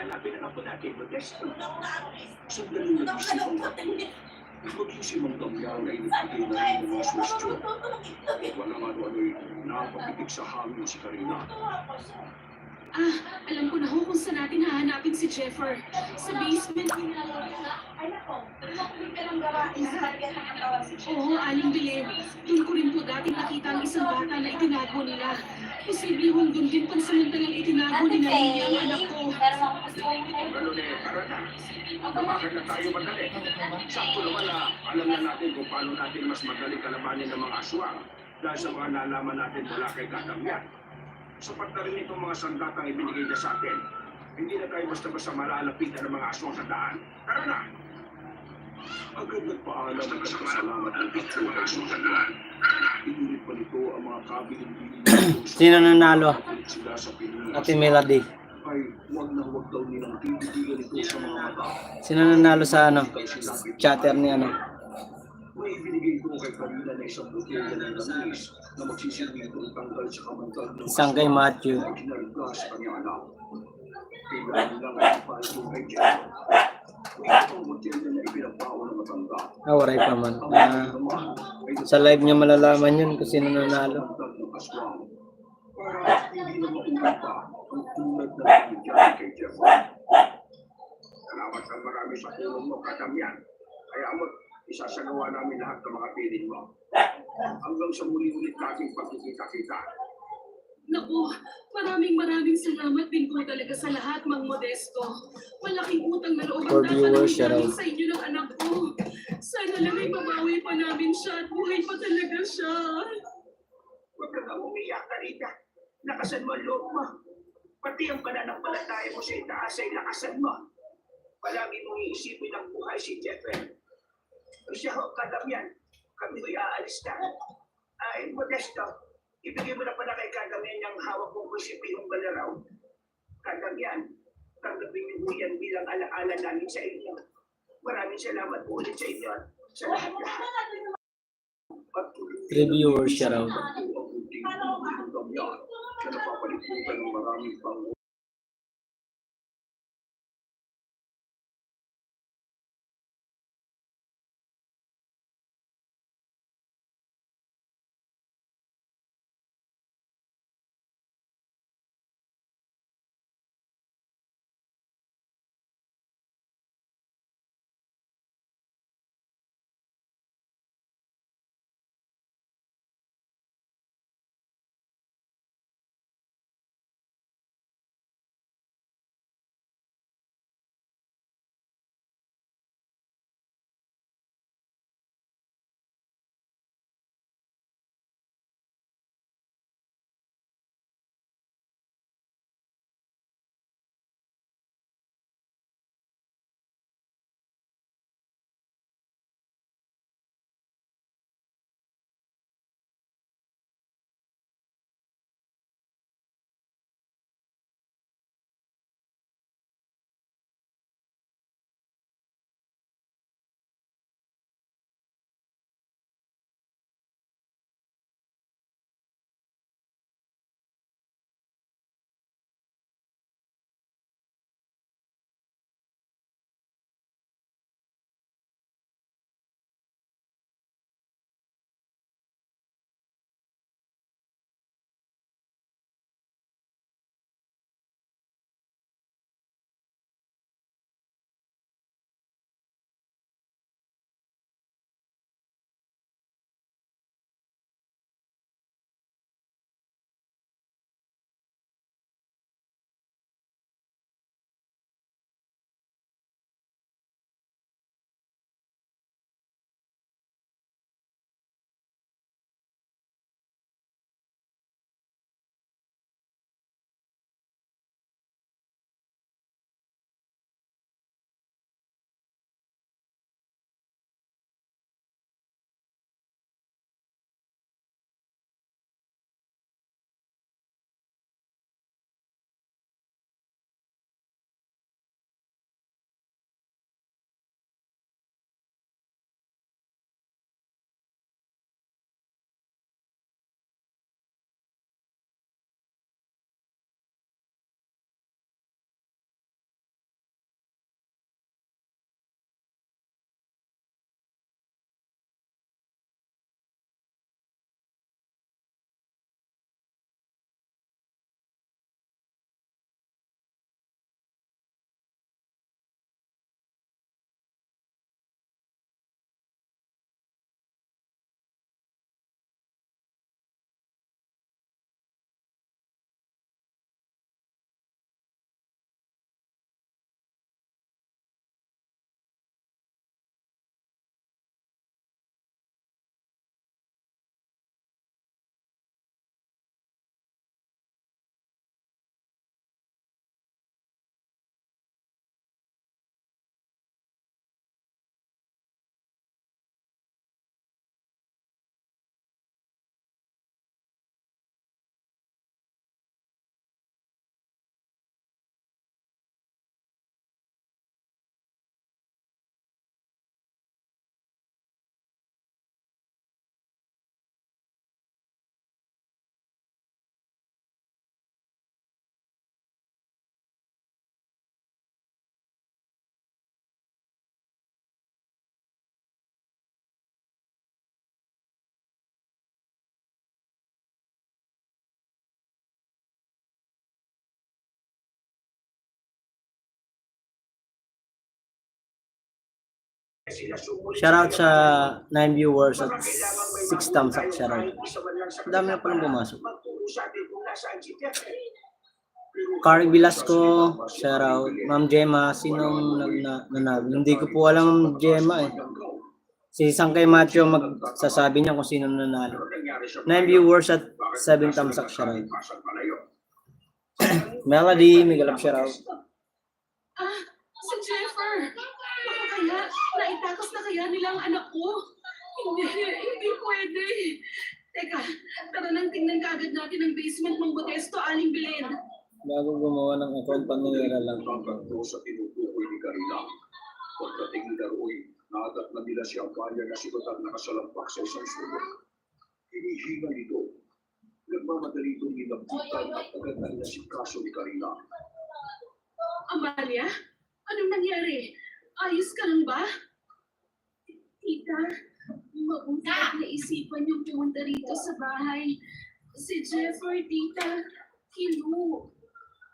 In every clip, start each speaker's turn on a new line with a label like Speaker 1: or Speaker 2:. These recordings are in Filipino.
Speaker 1: hahanapin ang apo natin, Modesto. Sandali nag-isip ako. Maging si Mang Damian ay nagbigay na rin ng mga swestyo. Walang ano-ano'y napapitik sa hangin si Karina.
Speaker 2: Alam ko na ho kung saan natin hahanapin si Jeffer. Sa basement. Oo, Aling Belen. Doon ko rin po dating nakita ang isang bata na itinago nila. Posible hong doon din pansamantalang itinago ni Maria ang anak ko.
Speaker 1: Ganun tara na. Tumakad na tayo madali. Sakto naman alam na natin kung paano natin mas madali kalabanin ng mga aswang dahil sa mga nalaman natin mula kay Damian. Sapat na rin itong mga sandatang ibinigay niya sa atin. Hindi na tayo basta-basta malalapitan ng mga aswang sa daan. Tara na! Agad nagpaalam at nagpasalamat ng picture ng aswang sa daan. Inulit pa nito ang mga kabiling-biling.
Speaker 3: Sino nanalo?
Speaker 1: Sila sa pinunas.
Speaker 3: Ate Melody.
Speaker 1: Ay, huwag na huwag daw nilang titigilan ito sa mga mata.
Speaker 3: Sino nanalo sa chatter ni
Speaker 1: May ibinigay ko kay Karina na isang botella ng langis na magsisilbing itong tanggal sa kamangkal ng
Speaker 3: Isang kay Matthew.
Speaker 1: na ginalga sa kanyang anak. Kailangan lang ay ipalito kay Jeff. May itong botella na ipinapawa ng matanda.
Speaker 3: Waray pa man. Sa live niya malalaman yun kung sino nanalo.
Speaker 1: Para hindi na maulit pa ang tulad na nangyari kay Jeff. Salamat ng marami sa tulong mo, Damian. Kaya mo, isasagawa namin lahat ng mga piling mo. Hanggang sa muli-ulit nating pagkikita-kita.
Speaker 2: Naku, maraming salamat din po talaga sa lahat, Mang Modesto. Malaking utang na loob
Speaker 3: For
Speaker 2: ang
Speaker 3: viewers,
Speaker 2: namin sa inyo ng anak ko. Sana lang ay mabawi pa namin siya at buhay pa talaga siya.
Speaker 1: Huwag ka nga umiyak, Karina. Lakasan mo ang loob mo. Pati ang pananampalataya mo sa itaas ay lakasan mo. Palagi mong iisipin ang buhay si Jeffer. Siya ho, Damian. Kami ho'y aalis na. Ay, Modesto, ibigay mo na pala kay Damian yung hawak kong kusipihong balaraw. Damian, tanggapin niyo po yan bilang alaala namin sa inyo. Maraming salamat po ulit sa inyo. Sa lahat-lahat.
Speaker 3: Reviewers, shout out.
Speaker 1: Siya napapaliputan ng maraming pang sila sumulit
Speaker 3: Shoutout sa
Speaker 1: kanilang
Speaker 3: 9 viewers at
Speaker 1: baka kailangan may
Speaker 3: 6 thumbs up.
Speaker 1: tayong
Speaker 3: Shoutout.
Speaker 1: kahit isa man lang sa
Speaker 3: Ang dami na
Speaker 1: kanila
Speaker 3: palang
Speaker 1: para
Speaker 3: pumasok.
Speaker 1: magturo sa atin kung nasaan si Jeffrey. Pero
Speaker 3: Carl
Speaker 1: kung
Speaker 3: Velasco,
Speaker 1: nagsasalita pa si
Speaker 3: shoutout.
Speaker 1: Mami
Speaker 3: Ma'am Gemma, sinong nanalo? Hindi ko po alam Ma'am Gemma eh. Si Sangkay Macho magsasabi niya kung sino nanalo. 9 viewers at 7 thumbs up. Shoutout. Melody, Miguel up shoutout.
Speaker 2: Si Jeffer! Baka kaya, naitakas na kaya nila ang anak ko? Hindi pwede. Teka, tara nang tingnan kaagad natin ang basement ng Modesto, Aling Belen.
Speaker 3: Bago gumawa ng account, pangyayara lang.
Speaker 1: Pagkakto sa tinutukoy ni Karina. Pagdating ni Daroy, naagap na nila siyang kanya na sigot at nakasalampak sa isang sulok. Hinihinga nito. Nagmamadali itong nilapitan at agad na inasikaso ni Karina.
Speaker 2: Amalia? Anong nangyari? Ayos ka lang ba? Tita, mabuti at naisipan yung pumunta rito sa bahay. Si Jeffer, tita, kinu.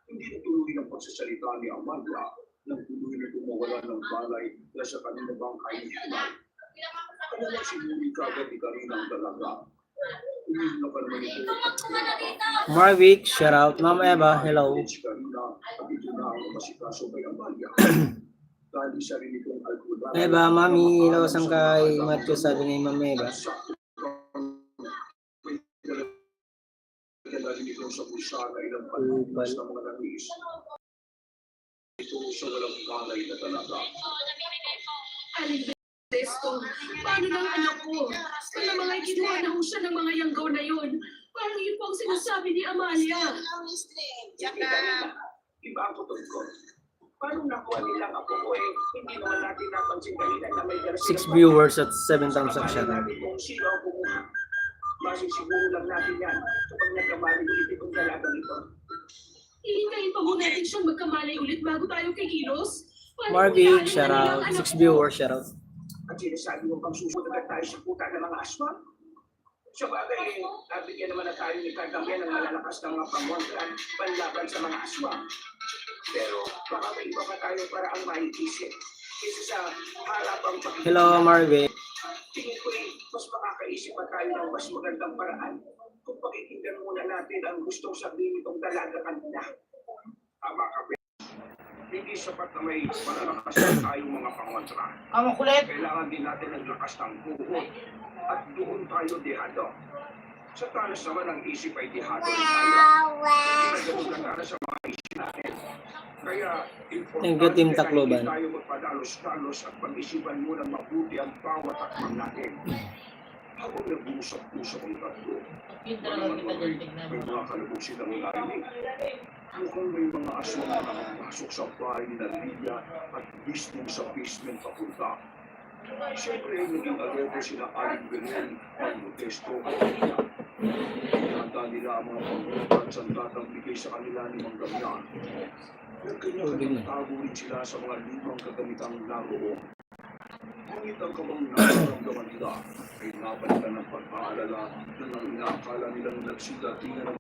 Speaker 1: Hindi natuloy ang pagsasalita ni Amanda nang tuloy na tumawala ng balay na sa kanila bang kainihinay. Ano na sinuri kagad ni Karina ang dalaga. Umihin na pa naman ito.
Speaker 3: Marvick, shoutout. Ma'am Eva, hello.
Speaker 1: Si Karina at ito na ang masikaso kay Amalia. Dahil isa rin itong alcohol.
Speaker 3: Eva, Mami, hello Sangkay. Matthew, sabi ni Ma'am Eva.
Speaker 1: Dahil ito sa bulsa na ilang palipas ng mga langis. Ito sa walang kalay na talaga.
Speaker 2: Aling Modesto, paano ng anak ko? Kaya mga kinuha na ho siya ng mga yanggaw na yun. Parang yun po ang sinasabi ni Amalia.
Speaker 1: Iba ang putol ko. Paano nakuha nilang ako ko eh? Hindi naman natin napansin kanina na may dala
Speaker 3: 6 viewers at 7 thumbs up. Shoutout.
Speaker 1: natin kung sino ang kumuha. Masisiguro lang natin yan kapag nagkamali ulit itong dalagang ito.
Speaker 2: Hihintayin pa ho natin siyang magkamalay ulit bago tayo kikilos. Paano
Speaker 3: Marvick,
Speaker 2: kung
Speaker 3: shoutout.
Speaker 2: nilalang ang
Speaker 3: 6
Speaker 2: anak ko?
Speaker 3: viewers, shoutout.
Speaker 1: At sinasabi mo pang susunod agad tayo sa puta ng mga aswang. Sa bagay, nabigyan naman na tayo ni Kagamian ng malalakas na mga pangwangkan panlaban sa mga aswang. Pero baka may iba pa tayo para ang maiisip. Isa sa harapang pakikita.
Speaker 3: Hello Marvick.
Speaker 1: Tingin ko mas makakaisip pa tayo ng mas magandang paraan kung pakikinggan muna natin ang gustong sabihin itong dalaga kanina. Tama ka, Ben. Hindi sapat na may malalakas na tayong mga pangontra. Kailangan din natin ng lakas ng buhod at doon tayo dehado. Sa talas naman ang isip ay dehado rin tayo. Hindi na ganun katalas sa mga isip natin. Kaya,
Speaker 3: Thank you, Team
Speaker 1: importante na
Speaker 3: Tacloban.
Speaker 1: hindi tayo magpadalos-dalos at pag-isipan muna mabuti ang bawat akmang natin. Habang nag-uusap-usap ang tatlo, may mga kalabog silang narinig. Mukhang may mga aswang na nakapasok sa bahay ni Lilia at mismo sa basement papunta. Siyempre, naging alerto sila Aling Belen ang Modesto at Lilia. Hinahanda nila ang mga pangkutan at sandatang bigay sa kanila ni Mang Damian. Nagkanya-kanyang tago rin sila sa mga limang kagamitang laro. Ngunit ang kabang nararamdaman nila ay nabalikan ng pag-aalala na nang inaakala nilang nagsidatingan ng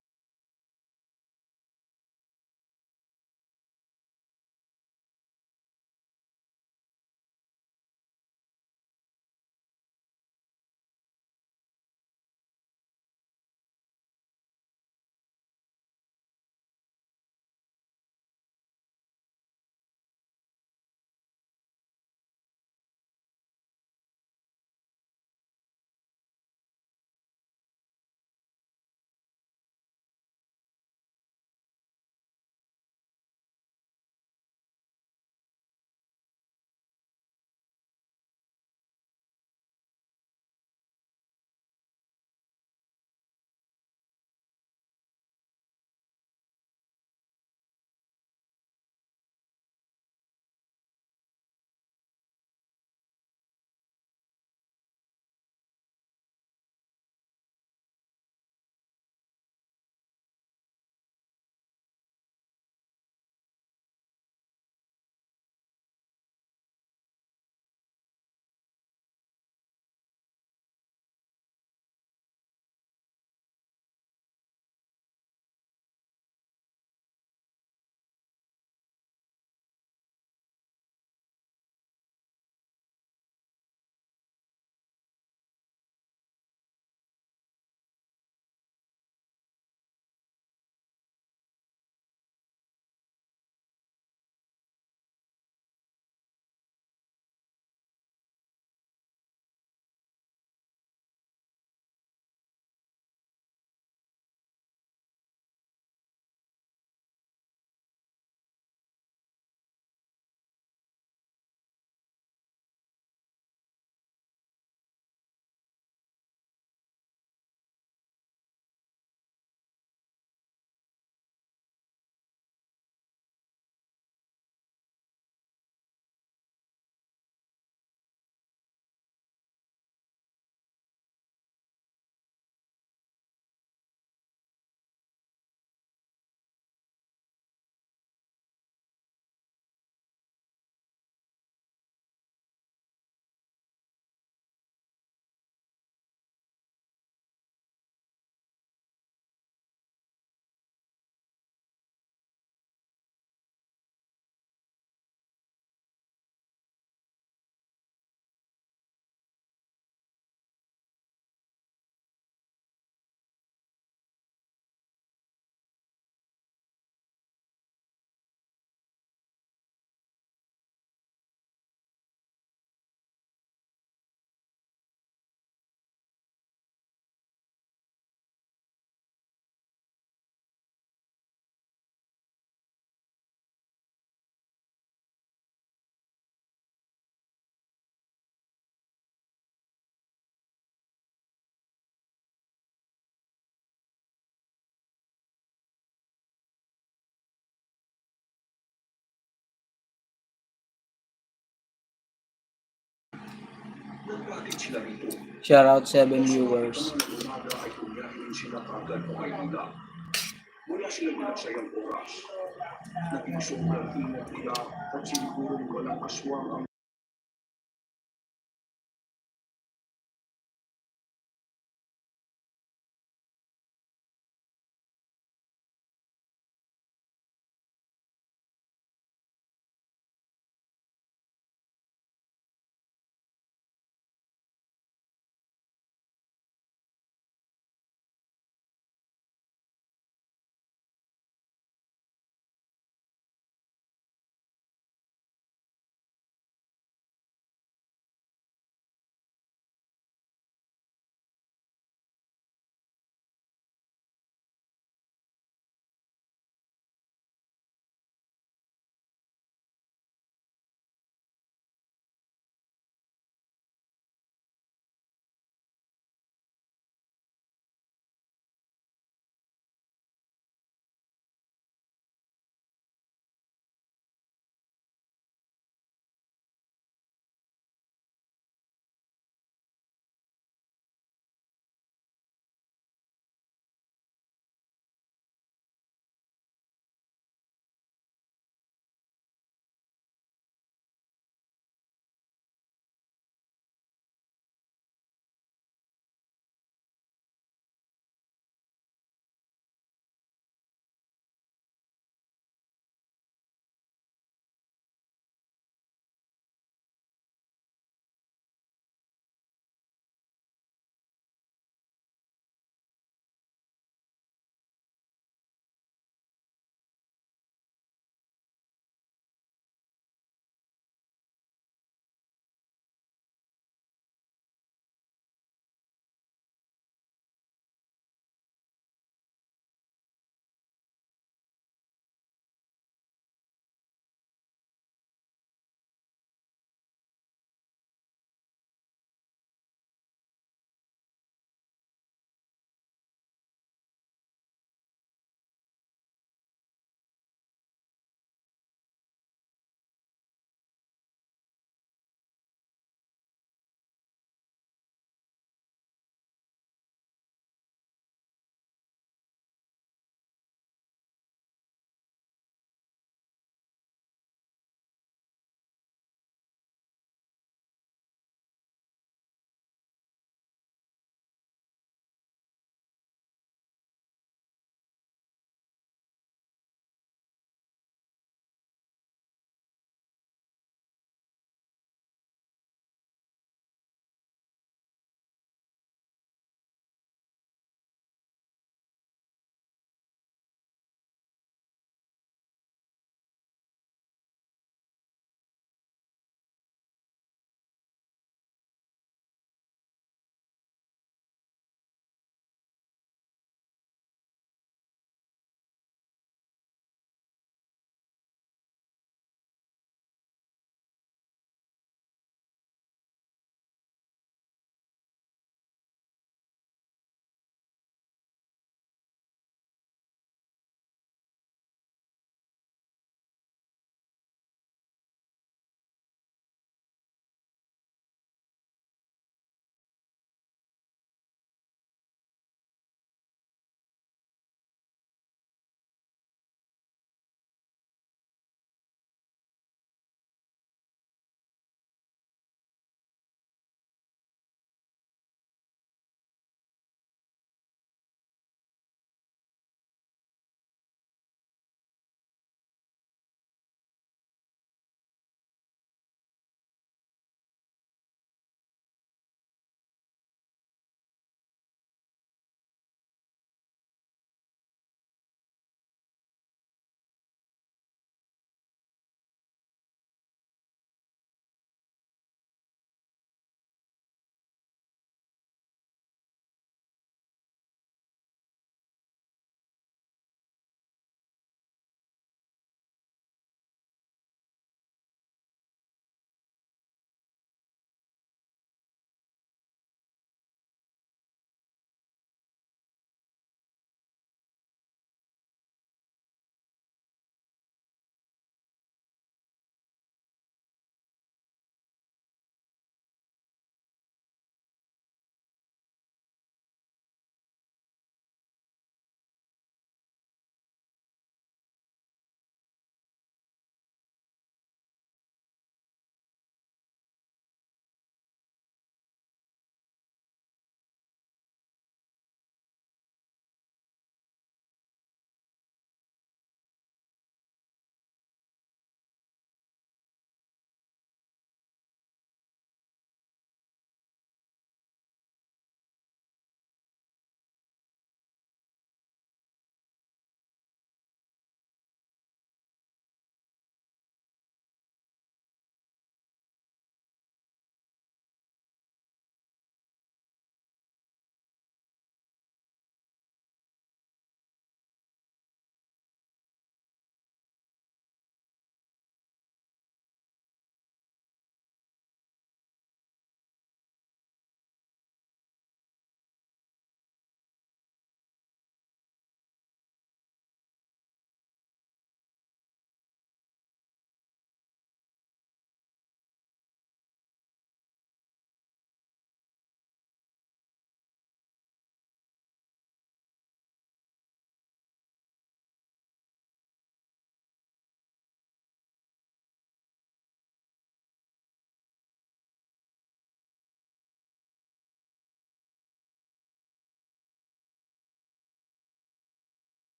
Speaker 1: Nagratid sila rito.
Speaker 3: Shoutout 7 viewers.
Speaker 1: Umaga ay kumiyahin sila kagad o Maynila. Wala silang inaksayang oras. Naging sobrang ingat nila at sinigurong walang aswang ang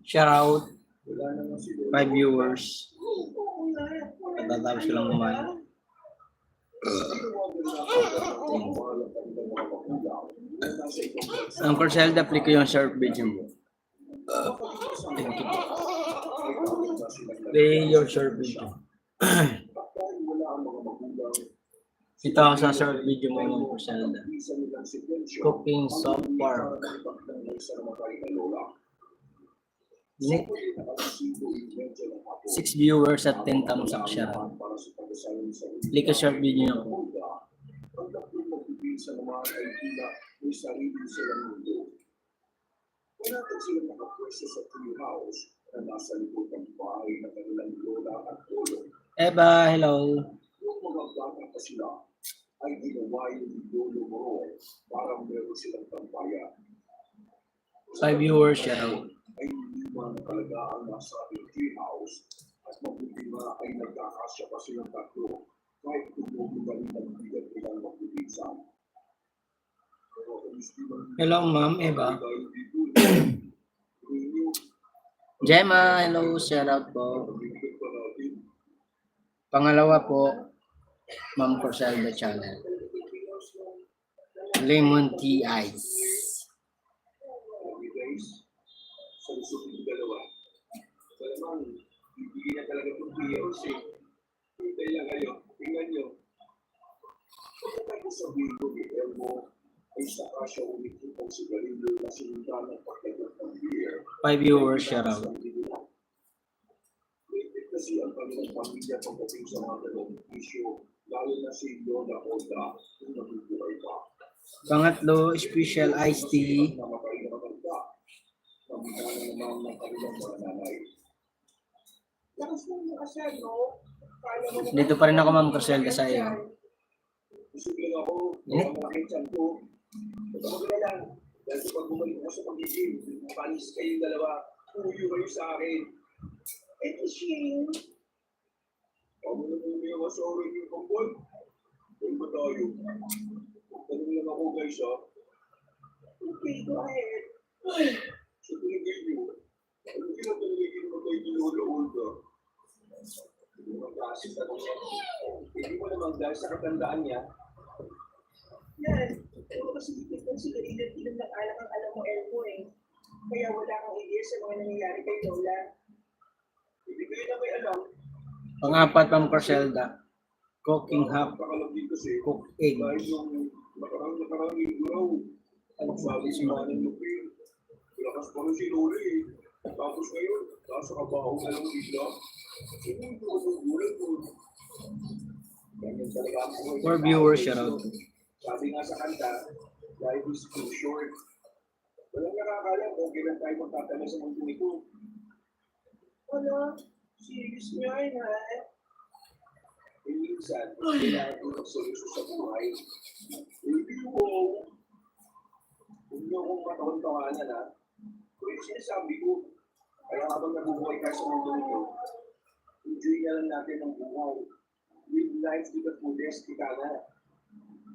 Speaker 3: Shout out. 5 viewers. Pagkatapos ko lang kumain. Ang Corselda, play ko yung short video mo. Thank you. Play your short video. Ito ako sa short video mo yung Corselda. Cooking soft pork. 6 viewers at 10 thumbs up siya. Play ka short video niyo. Eva, hello.
Speaker 4: Ay ginawa yung lolo mo para meron silang tampayan.
Speaker 3: 5 viewers siya raw.
Speaker 4: Ay hindi man talaga ang nasa tree house at mabuti nga ay nagkakasya pa silang tatlo kahit tumulong na rin ang bigat nilang magbibisan.
Speaker 3: Hello, Ma'am Eva. Gemma, hello. Shout out po. Pangalawa po, Ma'am Corselda channel. Lemon Tea Ice.
Speaker 4: Sa gusto ng dalawa. Malamang, hindi na talaga itong PLC. Hintay lang kayo. Tingnan nyo. Pagkatay ko sabihin ko ni Elmo, ay saka siya umikitang sigarilyo na sinundan ng pagkagat ng beer.
Speaker 3: 5 viewers siya raw.
Speaker 4: Limit kasi ang kanilang pamilya pagdating sa mga dalawang issue, lalo na si Lola Oda kung nabubuhay pa.
Speaker 3: Pangatlo, special iced tea.
Speaker 4: Namatay na matanda. Pagkakala naman ng kanilang mga nanay. Lakas mo yung asal, no?
Speaker 3: Dito pa rin ako, Ma'am Corselda, sa iyo.
Speaker 4: Gusto lang ako, mga makakitsan ko. Pagkakala lang, dahil sa pagbumalik ako sa pag-ibig, panis kayong dalawa, puyo kayo sa akin. Eh, Shane. Huwag mo na muna yung asawa yung kumpol. Huwag ba tayo? Tanong lang ako, guys, ha? Okay, go ahead. Sa pinagay nyo, ano pinagay mo kayo ni Lola Olga? Hindi mo mag-aasip na siya. Hindi mo naman dahil sa katandaan niya. Yan. Pero kasi hindi ko sila ilan ng alam ang alam mo, Elmo, eh. Kaya wala kang idea sa mga nangyayari kay Lola. Hindi kayo na may alam.
Speaker 3: Pang-apat, Ma'am Corselda. Cooking hot cooked egg.
Speaker 4: Dahil yung nakarang raw, ang sabi si Manang Lupin, lakas pa rin si Lola eh. Tapos ngayon, nasa kabaho na lang bigla. Hindi ko magugulat ko. Ganyan talaga ang buhay.
Speaker 3: 4 viewers siya raw.
Speaker 4: Sabi nga sa kanta, life is too short. Walang nakakalam kung kailan tayo magtatala sa mundo nito. Wala. Serious nga yun, ha? E minsan, kailangan ko magsolusyon sa buhay. Hindi mo. Huwag niyo akong matawag-tawanan, ha? Kung yung sinasabi ko, kaya habang nabubuhay ka sa mundo nito, enjoy na lang natin ang buhay. Live life to the fullest, ika na.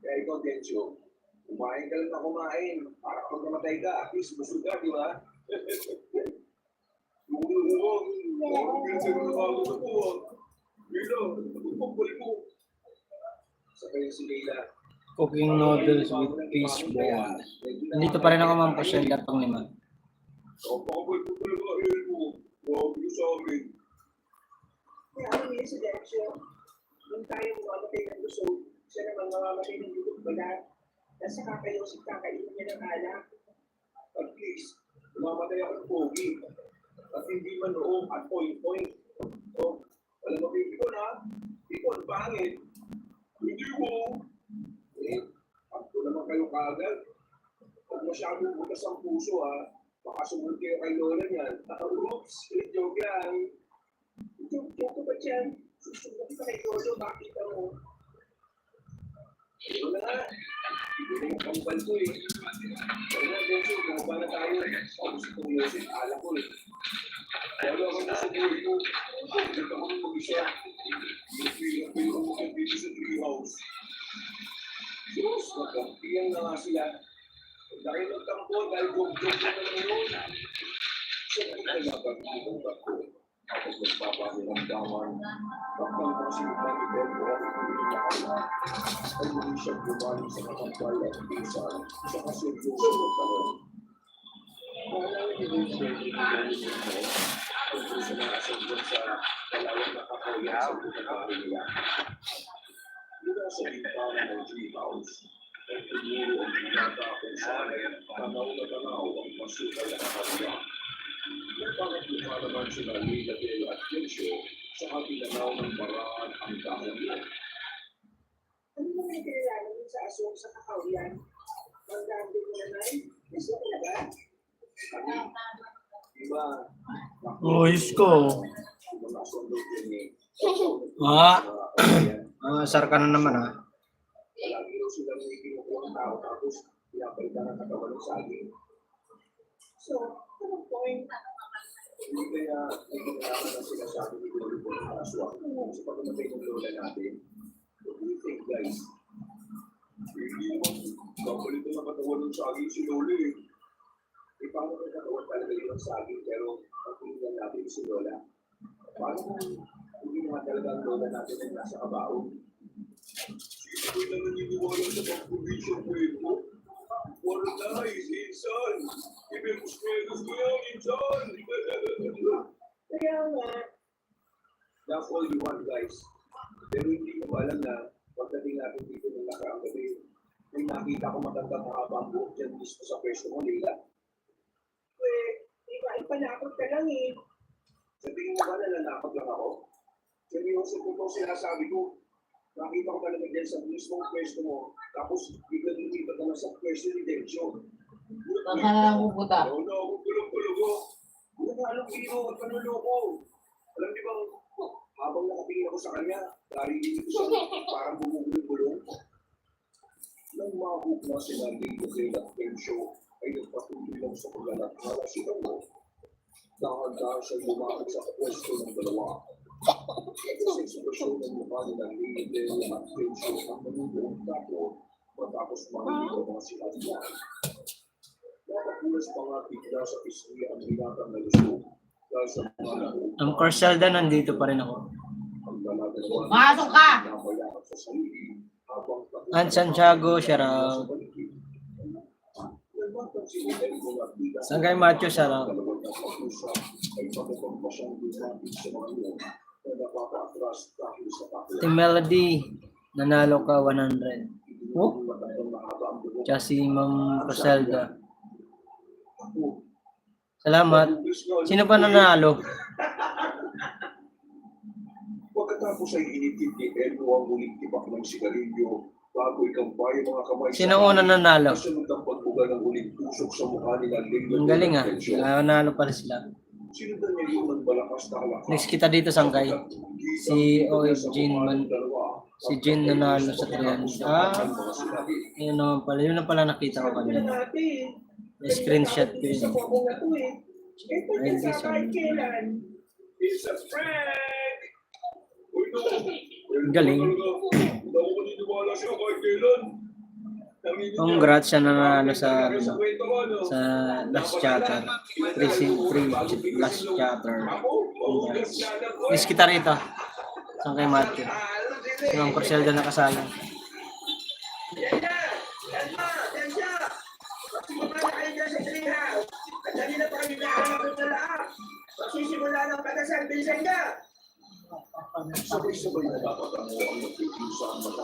Speaker 4: Kaya ikaw, Dencho, kumain ka lang na kumain. Para kung namatay ka, at least busog ka, di ba?
Speaker 3: Cooking noodles with fish ball. Nandito pa rin ako, Ma'am Corselda, pang-lima.
Speaker 4: Kaya ano yun si Dencho? Nung tayo mamatay ng gusto, siya naman mamamatay ng gusto balat. Nasa kakayosip kakainin niya ng alak. At least, mamatay ako ng pogi. At hindi man noong at point. O, alam mo, Ipon ha? Ipon, pangit. Hindi mo. Eh, ako naman kayo kagad. Huwag masyadong butas ang puso ha. Baka sumunod kayo kay Lola niyan. Oops, joke lang. Joke ba dyan? Susunod ka kay Lolo, makita mo. Ito na nga. Ito na yung kambal ko eh. Kaya na, Denso, bumaba na tayo. Gusto kong music, alam ko eh. Wala ko na sa buhay ko. Bakit ako nung mag-isa? Pinapil ko dito sa tree house. Diyos, magkampiyan na nga sila. Dahil nagtampo, dahil joke-joke na naman yun. Sa pagkalaban ng ako, tapos magpapahiramdaman, kapag kasi mag-ibig ko ang pinilakayan, ay muli siya bumalik sa katampal at pinsan sa kaseryoso ng tanong. Parang hindi siya pinilakayan mo, tungkol sa mga sandyan sa dalawang nakakaya sa pagkakari nila. Mula sa bintana ng treehouse, ay tumuro ang pinata kung saan ay tanaw na tanaw ang masukal na kakariya. Nagpapatuha naman sila Lila Del at Kencio sa kapilanaw ng paraan ang kahalan. Ano mo may kilala mo sa asong sa kakawian? Ang dami mo na nai? Gusto mo na ba? Diba?
Speaker 3: Uyos ko.
Speaker 4: Mga asondo din eh.
Speaker 3: Asar ka na naman ha.
Speaker 4: Lagi daw sila may kinukuha ng tao tapos pinapalitan ang katawan ng saging. So, ano point? Hindi kaya may kailangan na sinasabi ni Glory po ng aswang sa pagkamatay ng lola natin. What do you think, guys? Hindi naman kapalit na katawan ng saging si Lola eh. Eh, paano kung katawan talaga yun ang saging pero pagpilitan natin si Lola? Paano kung hindi naman talaga ang lola natin ay nasa kabaon? Sino ko na naniniwala sa pag-provision mo ito? Wala na, insan. Ibigos ko yan, insan. Kaya nga. That's all you want, guys. Pero hindi ko alam na pagdating natin dito ng nakaraang gabi, may nakita ko magandang mahabang buhok dyan mismo sa pwesto mo, Leila. Iba, ipanakot ka lang eh. Sa tingin mo ba nalalakot lang ako? Seryoso ko itong sinasabi ko. Nakita ko talaga dyan sa mismong pwesto mo, tapos biglang lumipat na sa pwesto ni Dencio.
Speaker 5: Makalang ko puta.
Speaker 4: Oo na, ako tulog-tulogo. Ano na alam biro at panuloko? Alam di bang, habang nakatingin ako sa kanya, narinig ko siya parang bumubulong-bulong. Nang mahuk na sila dito kay Dencio, ay nagpatuloy lang sa paglalakala sila mo. Dahan-dahan siya lumapit sa pwesto ng dalawa. Sa ekspresyon ng mukha nila Lila at Dencio ang manunong tapo matapos makikita mga sinabi niya. Nakapulas pa nga bigla sa pisngi ang binatang na lusog dahil sa mga laro.
Speaker 3: Ang Corselda nandito pa rin ako.
Speaker 4: Ang dalaga naman
Speaker 5: Masok ka!
Speaker 4: nabayaan sa sarili habang
Speaker 3: An Santiago, shout out. Saan kay Macho, shout out. Team Melody, nanalo ka 100. Oh? Tsaka si Ma'am Corselda. Salamat. Sino pa nanalo?
Speaker 4: Pagkatapos ay initid ni Elmo ang muling tibak ng sigarilyo bago ikampay ang mga kamay
Speaker 3: Sino una nanalo?
Speaker 4: kasunod ang pagbuga ng uling tusok sa mukha nila Lila.
Speaker 3: Ang galing ah. Nanalo pala sila.
Speaker 4: Sinundan niya yung nagbalakas na halakas.
Speaker 3: Next kita dito, Sangkay. Si Si Jean nanalo sa 300. Yun naman pala. Yun na pala nakita ko kanina. Screenshot ko yun. Ayun,
Speaker 4: It's a prank! Uy, no.
Speaker 3: Ang galing.
Speaker 4: Hindi ako maniniwala siya kahit kailan.
Speaker 3: Congrats siya nanalo sa last chapter. 3 last chapter. Congrats. Miss kita rito. Saan kay Matthew? Si Ma'am Corselda nakasali.
Speaker 1: Yan na! Yan na! Yan siya! Magsimula na kayo dyan sa treehouse. At dali na pa kami nakakalapit na lahat. Magsisimula ng pagkasal, bilisan niya!
Speaker 4: Sabay-sabay na dapat ang magpipisa ang mata.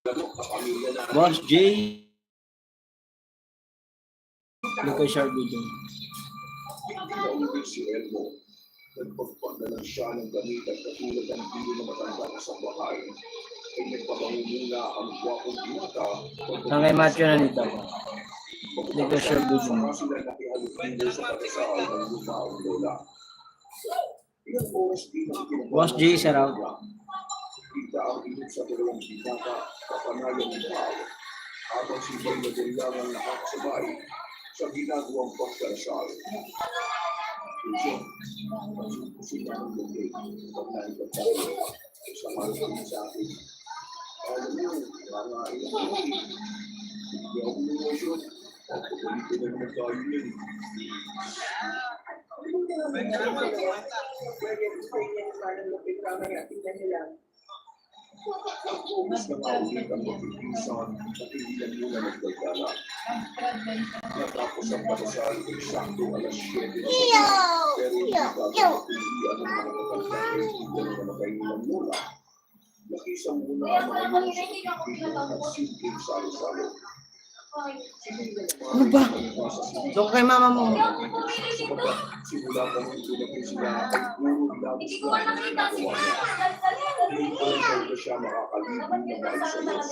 Speaker 3: Boss J. Lucas Sharbujo.
Speaker 4: Pinauwi si Elmo. Nagpagpadala siya ng gamit at katulad ng bilo na matanda sa bahay. Ay nagpapangumula ang gwapong binata.
Speaker 3: Ang kay Matthew na nito. Lucas Sharbujo.
Speaker 4: Sila nakihalupin sa pagkasal ng lumaong lola. Ilang oras din ang
Speaker 3: Boss J, shout out.
Speaker 4: Kita ang init sa dalawang binata kapanayan ng tao. Habang sibay na lang nakakasabay sa ginagawang pagkarasal. Puso, sila ang lupit pag naipagtayo sa mga sa akin. Alam niyo, mga ilang lupit. Hindi ako lumosyon. Pagpapalito na naman tayo yun. Ang pumis na maulit ang magpipisan at hindi lang muna nagdagdala. Natapos ang pasasal ay sakto alas 7. Pero hindi bago magpilihan ng mga kapatid hindi na namatay nilang mula. Nakisang muna ang mga yun sa kapitid at simpleng salo-salo.
Speaker 3: Ano ba? Doon kay mama mo.
Speaker 4: Simula pa nung tulagin sila ay puro labos na ang ginagawa niya. Hindi ko na siya makakalibin na mahal sa Diyos.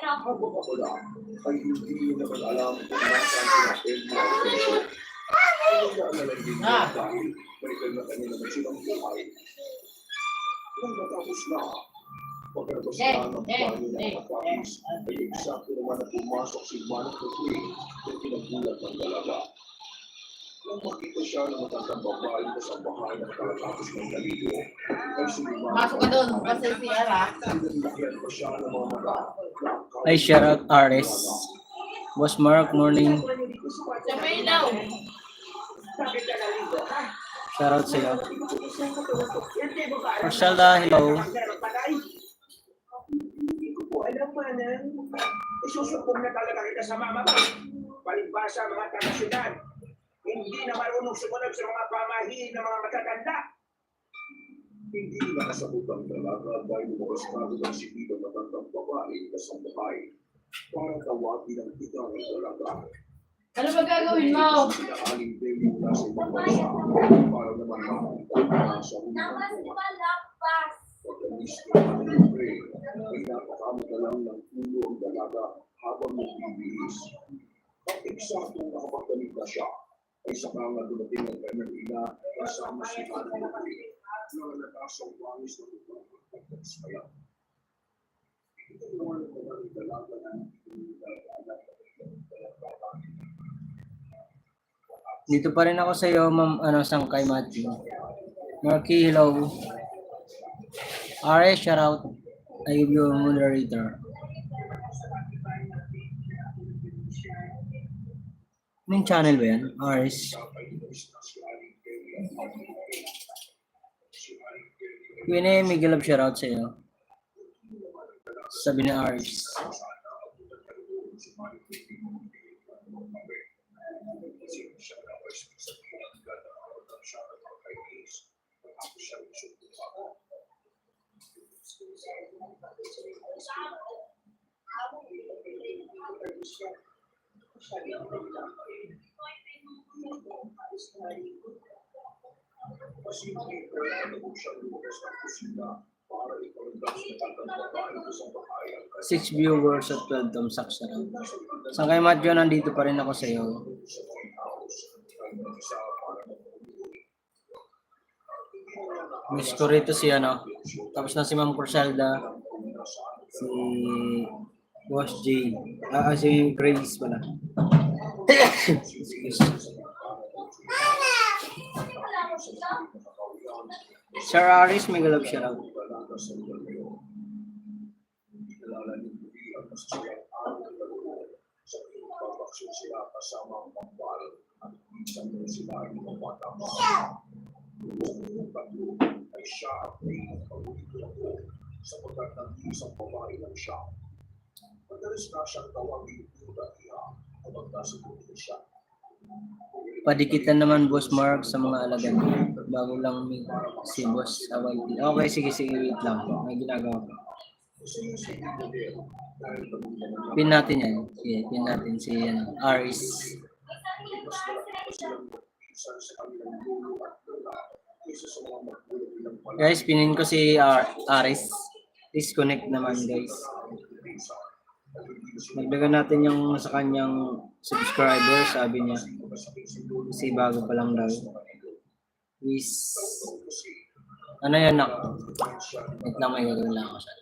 Speaker 4: Habang ako lang, ay hindi naman alam kung nasaan pinapin niya ang presyo. Pero naalala din niya dahil balikan na kanya naman silang buhay. Nang matapos na, pagkatapos na ng banyo ng matapos, ay eksakto naman na pumasok si Manong Tutuy at pinagulat ng dalaga. Nang makita siya ng matandang babae na sa bahay na kalapapos ng daligo, ay sinimanong
Speaker 5: Masok ka doon, kasi si Ara.
Speaker 4: pinaglakihan pa siya ng mga mata.
Speaker 3: Ay, shout out Ares. Boss Mark, morning.
Speaker 5: Siya pa ilaw.
Speaker 1: Bakit ka nalito, ha?
Speaker 3: Shout out sa'yo.
Speaker 1: Hindi mo ba alam?
Speaker 3: Marcelda, hello.
Speaker 1: Hindi ko po alam, Manang. Isusupong na talaga kita sa mama mo. Palibasa mga taga-syudad. Hindi na marunong sumunod sa mga pamahiin ng mga matatanda.
Speaker 4: Hindi nakasabot ang dalaga dahil lumabas na ang sipigang matandang babae na sa bahay para tawagin ang ikaw ng dalaga.
Speaker 5: Ano ba gagawin mo?
Speaker 4: Sinaaling din yung nasa ibang bansa para naman makakita na sa unang buwan. Pagkalis ko ng libre, ay napakamadalang ng ulo ang dalaga habang nagbibihis. At eksaktong nakapagdalig na siya, ay saka nga dumating ang kanyang ina kasama si Manong Tutuy na natasang wangis na lupang pagkakas. Ito naman ang dalaga na
Speaker 3: Dito pa rin ako sa iyo, Ma'am Sangkay Matthew. Marky, hello. Ares, shout out. I give you a moderator. Anong channel ba yan? Ares. Queen, may galab shout out sa iyo. Sabi ni Ares. Six viewers at 12 thumbs up sa lang. Sa kay Matthew, nandito pa rin ako sa iyo. Miss ko rito si ano. Tapos na si Ma'am Corselda. Si Boss J. Si Grace pala. Sir Aris, may galap siya raw.
Speaker 4: Ay siya ang sapagkat ng isang babae lang siya. Madalas na siyang tawagin Buddha niya kapag nasa buhay siya.
Speaker 3: Padikitan naman Boss Mark sa mga alagan niya. Bago lang si Boss sa YT. Okay, sige, wait lang. May ginagawa ko. Pin natin yan. Sige, pin natin si Aris. Guys, pinin ko si Aris. Disconnect naman guys. Nagdagan natin yung sa kanyang subscriber, sabi niya. Kasi bago pa lang daw. Please. Ano yan, nak? Wait lang, may gagawin lang ako siya.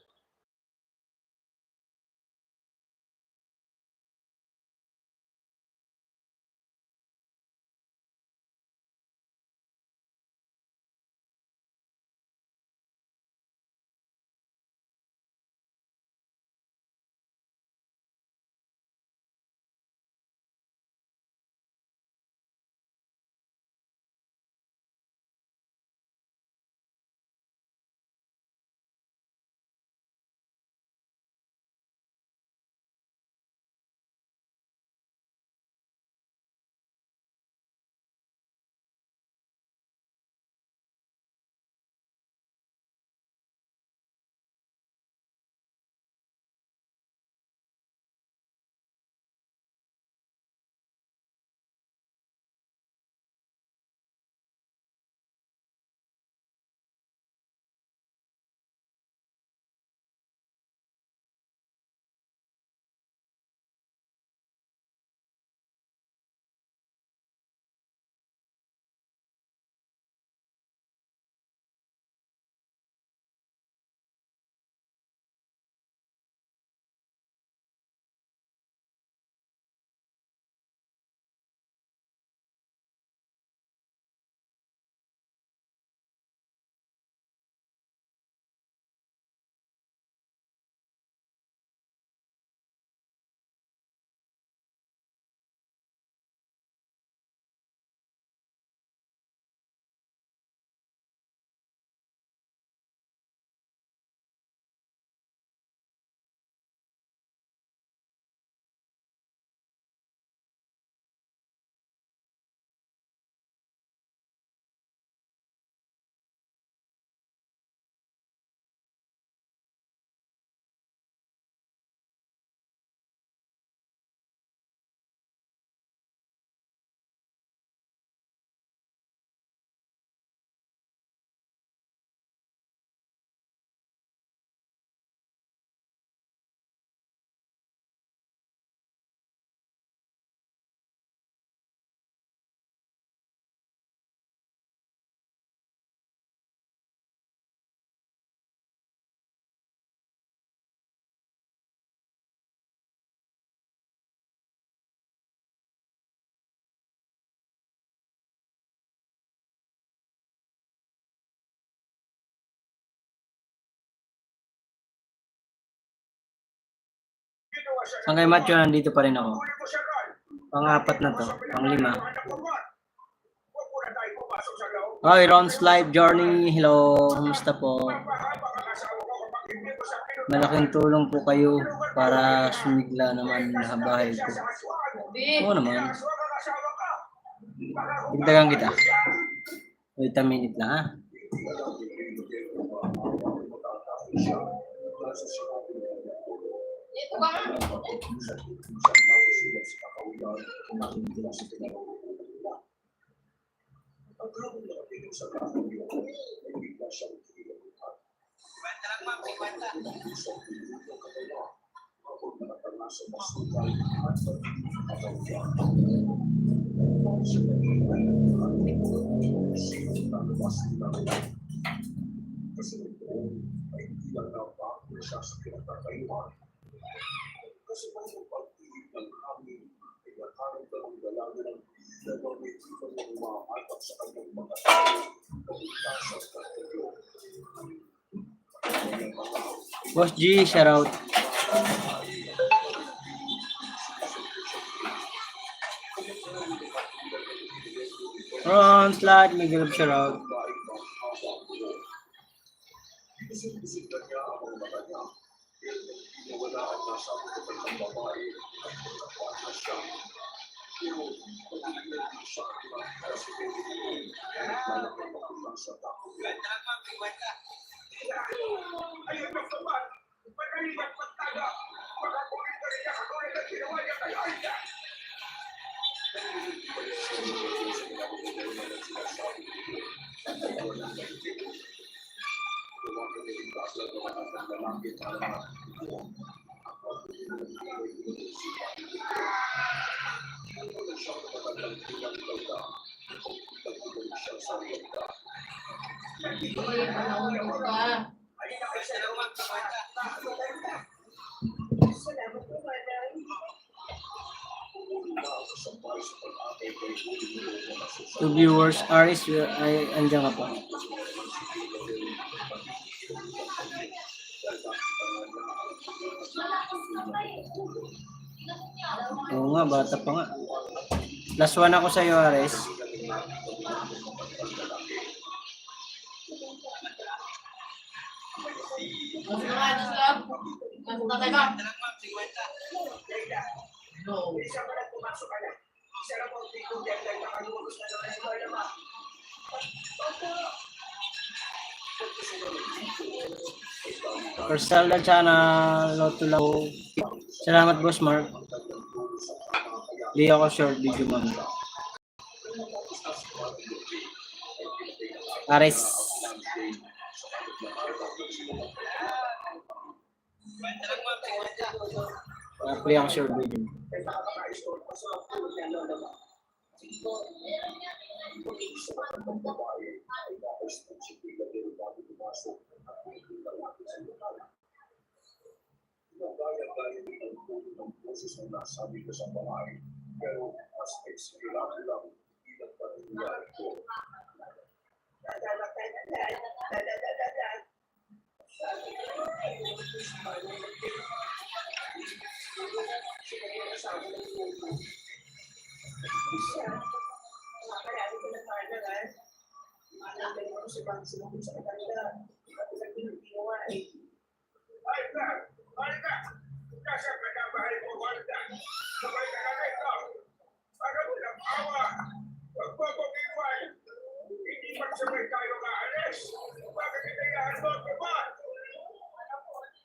Speaker 3: Hanggang Matthew, nandito pa rin ako. Pang-apat na to. Pang-5. Hi, Ron's Live Journey. Hello. Kumusta po? Malaking tulong po kayo para sumigla naman na bahay ko. Oo naman. Dagdagan kita. Wait a minute lang ha.
Speaker 5: Dito ka nga.
Speaker 3: Boss G, shout out. Ron Slide, Miguel, shout out.
Speaker 1: Madaligat magtaga. Makakulit ka rin niya katulad ng ginawa niya kay Aida.
Speaker 5: Sige, panahon mo ka.
Speaker 1: Salamat po, Manay.
Speaker 3: To viewers, Aris, ay andyan ka pa. Oo nga, bata pa nga. Last one ako sa'yo, Aris.
Speaker 5: Mas mga anos lang. Mas tatay ba? No.
Speaker 1: Isa mo lang pumasok ka na. Isa lang mo dito dahil nakalulubos na naman ito alam mo.
Speaker 3: Personal na sana, Loto lang. Salamat, Boss Mark. Di ako short video, man. Aris. Play ako short video.
Speaker 4: Sabi ko sa bahay, pero mas eksplorado lang, ilang pangyayari ko.
Speaker 1: Aida! Aida! Nasa kanabahay mo, Aida! Sabay ka na rito! Para mo lang awa! Huwag mo akong iwan! Hindi magsabay tayo maalis! Bakit inayahan mo ako ba?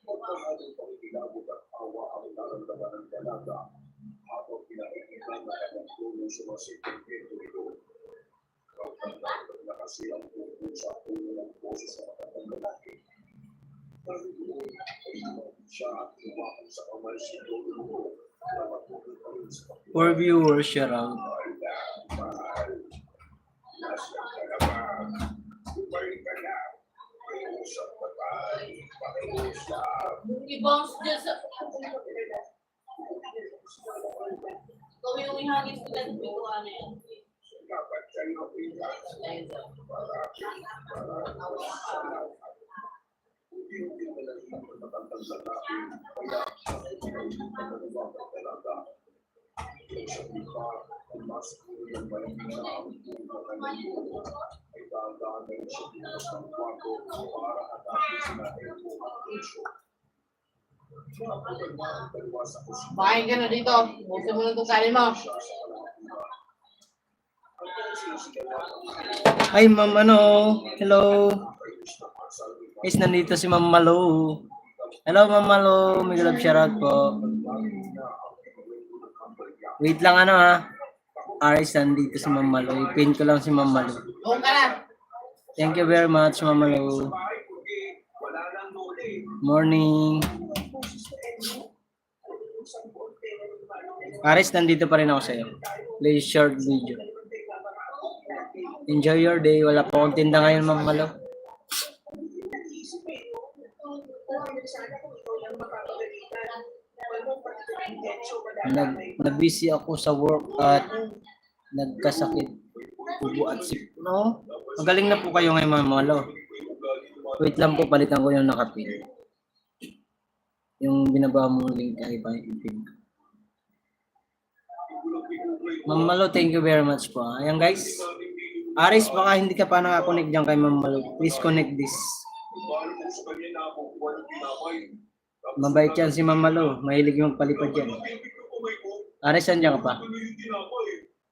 Speaker 4: Magkamaling pagkilabot at awa ang nararamdaman ng dalaga habang pinakikita na kanyang tulong sa mga sentimiento nito. Kapag kasi ang puso sa puno ng boses ng matandang lalaki. Dahil doon ay siya at lumakang sa kamay si Lolo na matuloy pa rin sa pagkilabot.
Speaker 3: For viewers, shout out.
Speaker 1: Aida! Mahal! Nasaan ka na ba? Bumalik ka na! Pakiusap na tayo! Pakiusap!
Speaker 5: Ibang dyan sa... Ikaw yung ihagis ko dyan sa pintuan na yan.
Speaker 1: Dapat siya mapigas.
Speaker 5: Ayun daw.
Speaker 4: Hindi mo lang ang matatandang lalaki, kaya pinagpitan ng mga dalaga. Sa iba, ang mas ng malamig na ang tunang kanilo ay dahan na rin siya pinas ng kwarto para hatapin sila Edo at Enzo. Napunan na ang dalawa sa kusina.
Speaker 5: Bahin ka na dito. Busin mo na itong kanin mo.
Speaker 4: Siya sa kalakunan. Hanggang sinisigawan ang
Speaker 3: Hi, Ma'am, ano? Hello.
Speaker 4: kainis ng asal ni
Speaker 3: Guys, nandito si Ma'am Malo. Hello, Ma'am Malo. May galap shoutout po. Wait lang, ano ha. Aris, nandito si Ma'am Malo. I-pin ko lang si Ma'am Malo.
Speaker 5: Buong ka na.
Speaker 3: Thank you very much, Ma'am Malo.
Speaker 1: Bahay kundi wala nang nuli.
Speaker 3: Morning. Aris, nandito pa rin ako sa'yo. Play short video. Enjoy your day. Wala pa akong tinda ngayon, Ma'am Malo. Nag-busy ako sa work at nagkasakit. Ubo at sip. No? Magaling na po kayo ngayon, Ma'am Malo. Wait lang po, palitan ko yung nakapin. Yung binaba mong link ay pa-pin. Ma'am Malo, thank you very much po. Ayan guys. Aris, baka hindi ka pa nakakonect dyan kay Ma'am Malo. Please connect this. Mabait yan si Ma'am Malo. Mahilig yung palipad yan. Aris, andyan ka pa?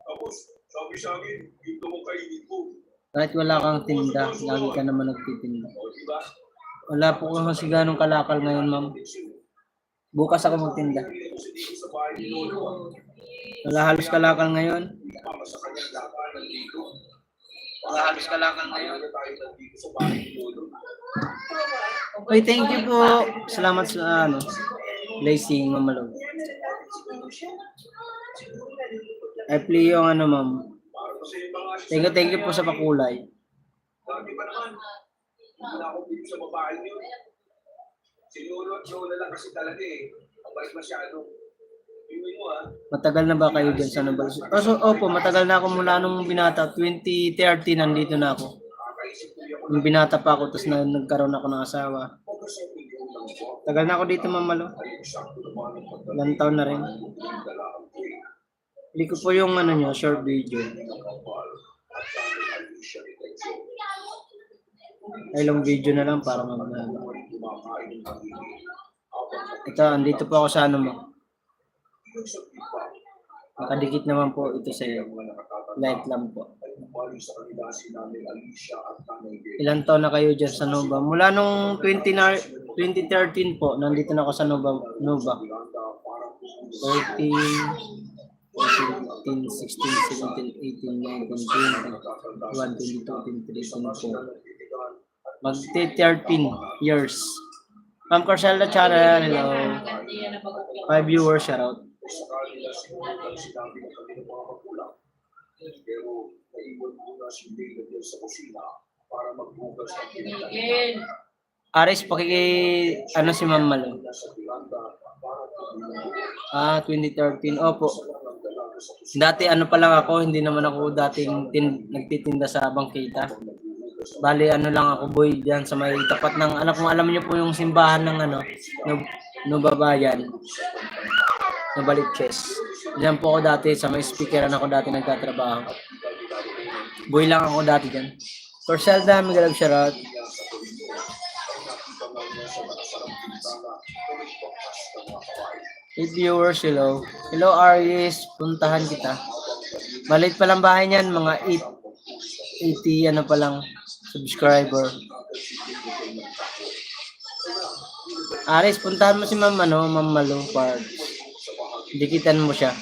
Speaker 4: Tapos, sabi sa akin, ito mo kainin ko.
Speaker 3: Kahit wala kang tinda, lagi ka naman nagtitinda.
Speaker 4: O, diba?
Speaker 3: Wala po kasi ganong kalakal ngayon, ma'am. Bukas ako magtinda. Wala halos kalakal ngayon. Wala halos kalakal ngayon. Oy, thank you po. Salamat sa blessing, Ma'am Malo. I play yung ma'am. Thank you po sa pakulay.
Speaker 4: Dati pa naman, wala akong bilib sa babae niyo. Siguro na lang kasi talaga eh. Ang balik masyado. Iwi mo
Speaker 3: Matagal na ba kayo dyan sa Nubal? Opo, matagal na ako mula nung binata. 2013 nandito na ako. Nung binata pa ako, tapos nagkaroon ako ng asawa. Tagal na ako dito, Ma'am Malo. Ilang taon na rin. Hindi ko po yung niya, short video. Ay, long video na lang para mag-ano. Ito, andito po ako sa mo. Nakadikit naman po ito sa iyo. Light lang po. Ilang taon na kayo dyan sa Nova? Mula nung 2013 po, nandito na ako sa Nova. 13, 14, 15, 16, 17, 18, 19, 20, 21, 22, 23, 24. Magti-13 years. Ma'am Carcella Channel, hello. 5 viewers, shout out. Aris, si Ma'am Malo. 2013. Opo. Dati pa lang ako, hindi naman ako dating nagtitinda sa bangkita. Bali lang ako boy diyan sa may tapat ng alam niyo po yung simbahan ng Babayan. Na Balikches. Diyan po ako dati sa may speakeran ako dati nagtatrabaho. Boy lang ako dati diyan. Corselda, Miguel Sharat. 8 viewers, hello. Hello Aries, puntahan kita. Maliit pa lang bahay niyan, mga 80 pa lang subscriber. Aris, puntahan mo si Ma'am Malo Park. Dikitan mo siya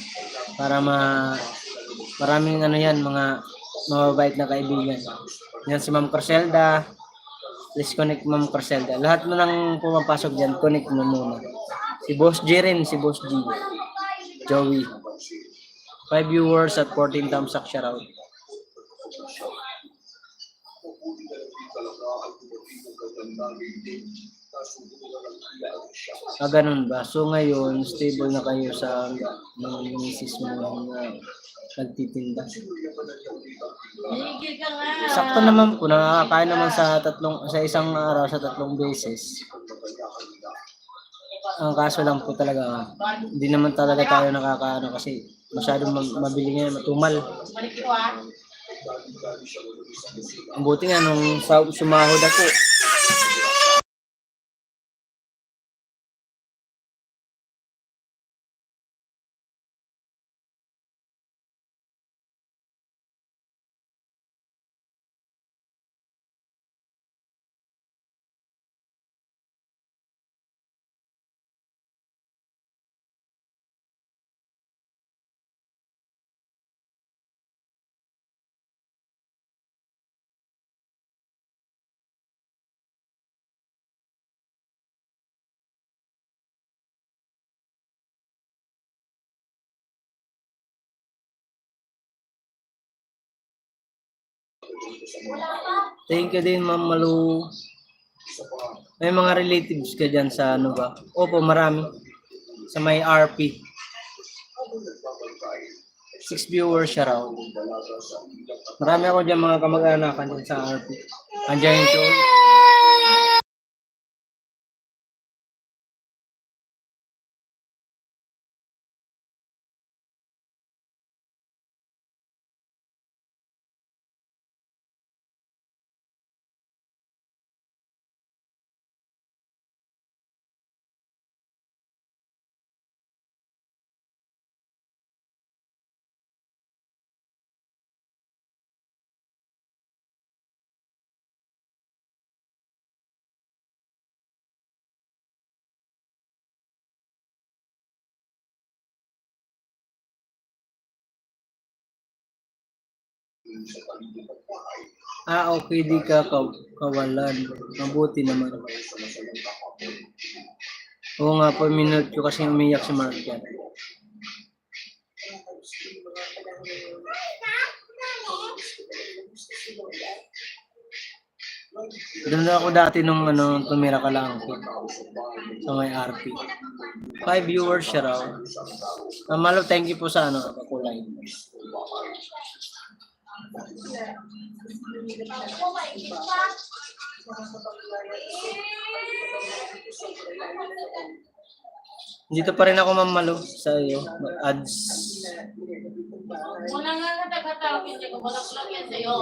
Speaker 3: para maraming mga mababait na kaibigan. Yan si Ma'am Corselda. Please connect Ma'am Corselda. Lahat mo nang pumapasok diyan, connect mo muna. Si Boss G rin, si Boss G. Joey. 5 viewers at 14 thumbs up, shout out. Ganun ba? So ngayon, stable na kayo sa misis mo na nagtitinda. Sakto naman po, nakakain naman sa isang araw sa 3 beses. Ang kaso lang po talaga, hindi naman talaga tayo nakakaano kasi masyadong mabili ngayon, matumal. Ang buti nga nung sumahod ako, thank you din Ma'am Malu. May mga relatives ka dyan sa ba? Opo, marami. Sa may RP. 6 viewers, shout out. Marami ako dyan mga kamag-anakan dyan sa RP. Andiyan yung Okay, di ka kawalan. Mabuti naman. Oo nga po, minute ko kasi umiyak si Mark yan. Doon na ako dati nung tumira ka lang sa may RP. 5 viewers siya raw. Malo, thank you po sa kakulay. Dito pa rin ako mamalo sa iyo. Ads.
Speaker 5: Wala nga na nagkatawag hindi ko wala ko lang yan sa'yo.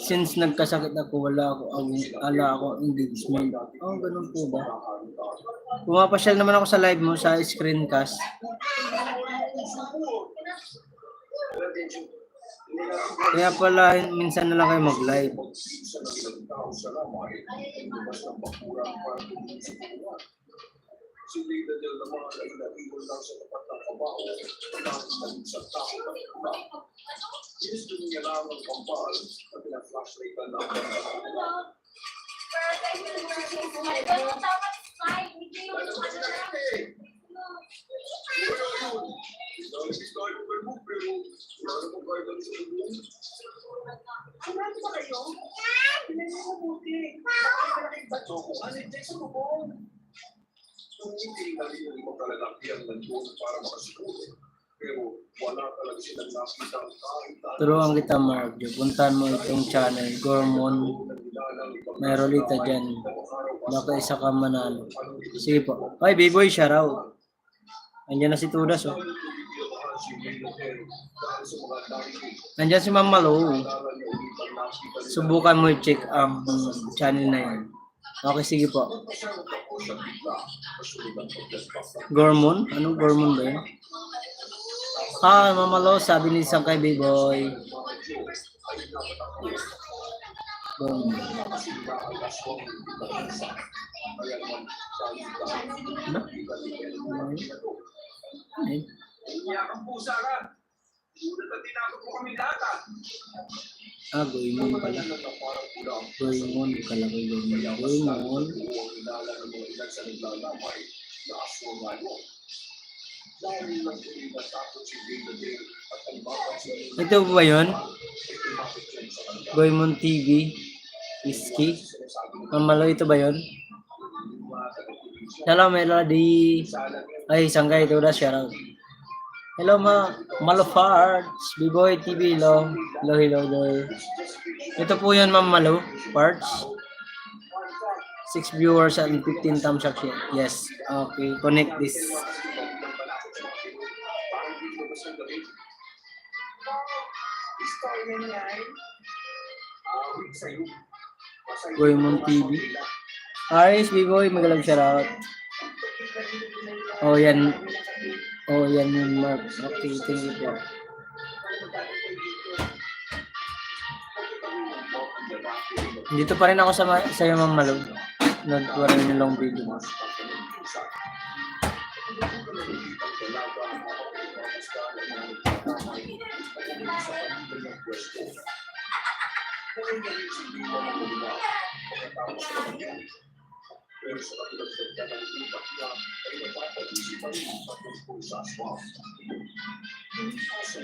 Speaker 3: Since nagkasakit ako, wala ako engagement. Oh, ganun po ba? Pumapasyal naman ako sa live mo, sa screencast. Kaya pala, minsan na lang kayo mag-live. Turuan kita, Mark. Puntahan mo itong channel, Gormon. May rolita dyan. Baka isa ka manalo. Sige po. Ay, B-boy, shoutout. Andiyan na si Tudas, oh. Andiyan si Ma'am Malo. Subukan mo i-check ang channel na yan. Okay, sige po. Gormon? Anong Gormon ba yun? Hi, Ma'am Malo. Sabi ni isang kay B-boy. Gormon. Ano?
Speaker 1: Iyakang pusa ka. Sulat at tinakot mo kami lahat ah.
Speaker 3: Goymon pala. Goymon pala ko Goymon. Ito ba yun? Goymon TV. Whiskey. Mamalo, ito ba yun? Hello, Melody. Ay, sanggay, ito na siya. Hello, Malo Parts. B-Boy TV, hello. Hello. Ito po yun, Ma'am Malo Parts. 6 viewers and 15 thumbs up. Yes. Okay, connect this. Goymon TV. Aris, B-Boy, magalang shoutout. Oh, yan. Oh, yan yung Mark. Okay, thank you po. Dito pa rin ako sa iyo, Ma'am Malo. Nagtuwa rin yung long video mo.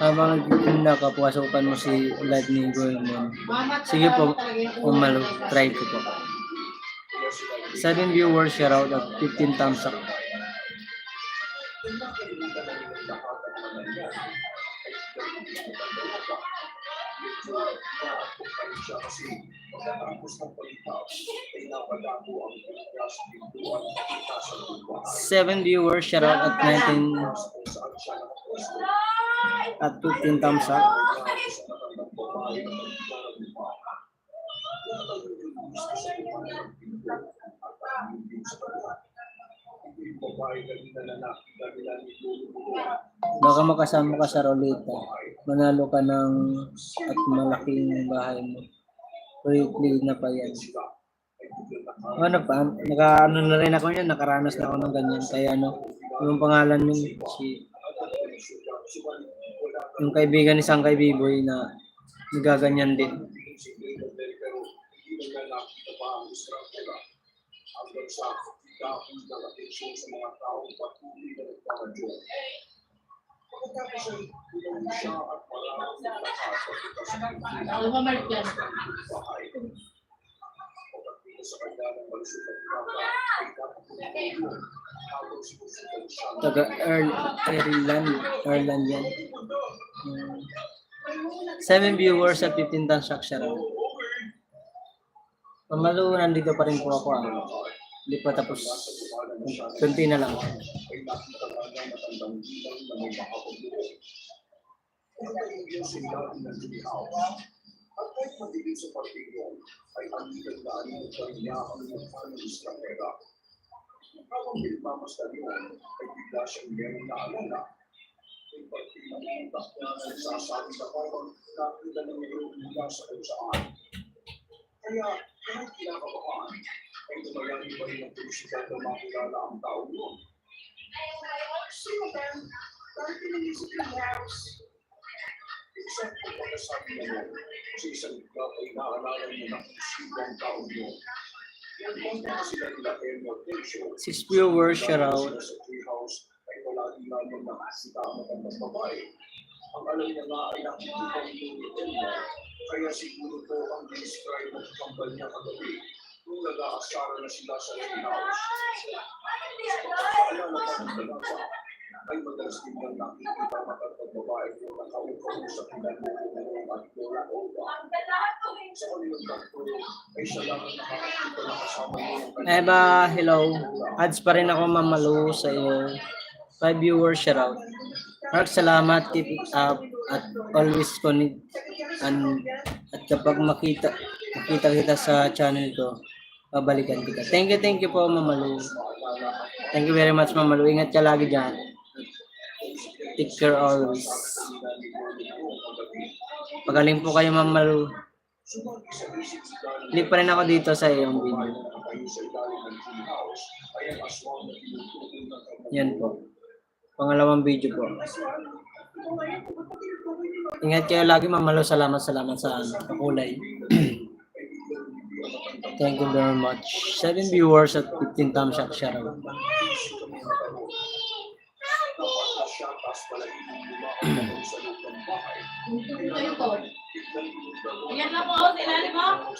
Speaker 3: Habang nagtitinda ka, pasukan mo si live ni Goymon. Sige po, Malo, try ko po. 7 viewers, share out at 15 thumbs up. Seven viewers, shout out at 19 at 15 thumbs up.
Speaker 4: babae kanina na nakita nila ni Lulu.
Speaker 3: Baka makasama ka sa roleta. Manalo ka ng at malaking bahay mo. Play na pa yan. Ano pa? Naka-ano na rin ako yan. Nakaranas na ako ng ganyan. Kaya ano, yung pangalan nun, yung kaibigan ni Sangkay B-Boy na nagaganyan din.
Speaker 5: Ano ba, Mark, yan?
Speaker 3: Taga Ireland yan. 7 viewers at 15 transaction. Pamalo, nandito pa rin po ako. Hindi pa tapos. Kunti na lang.
Speaker 4: At kahit magiging sa partido, ay ang gandaan mo pa rin niya ang mukha ng Israela. Habang pinagmamasdan yun, ay bigla siyang meron na alala. May partido ng utak na nagsasabi na parang nakita ng mayroong mula sa kung saan. Kaya, kahit kinakabahan, ay tumayani pa rin ang pulisidad na makilala ang tao yun.
Speaker 1: Sino ba? Bakit pinagisip ng house?
Speaker 4: Isang pagkakasabi na yun, sa isang lugar ay naalala niya na ang tao yun. Nagpunta sila nila Elmer Tencio.
Speaker 3: 6 viewers, shout out.
Speaker 4: Sa treehouse ay palagi namin nakasita ang magandang babae. Ang alam niya nga ay nakikita niyo ni Elmer, kaya siguro po ang describe ng kambal niya kagabi nung nag-aasara na sila sa treehouse. Pagkakaalala pa ng dalawa, ay madalas din lang nakikita ang magandang babae kung nakaupaw sa pinag-uulong at lola-ola. Sa kanilang tatlo ay siya lang ang nakakita na kasama niya ang kanyang
Speaker 3: Eva, hello. Ads pa rin ako mamalo sa iyo. 5 viewers, shout out. Mark, salamat. Keep it up at always connect. At kapag makita kita sa channel ko, babalikan kita. Thank you po, Mamalu. Thank you very much, Mamalu. Ingat ka lagi dyan. Take care always. Pagaling po kayo, Mamalu. Click pa rin ako dito sa iyong video. Yan po. Pangalawang video po. Ingat kayo lagi, Mamalu. Salamat sa kulay. Thank you very much. 7 viewers at 15 thumbs up, shout out.
Speaker 5: Ayun po. Ayan na po, ilalim mo.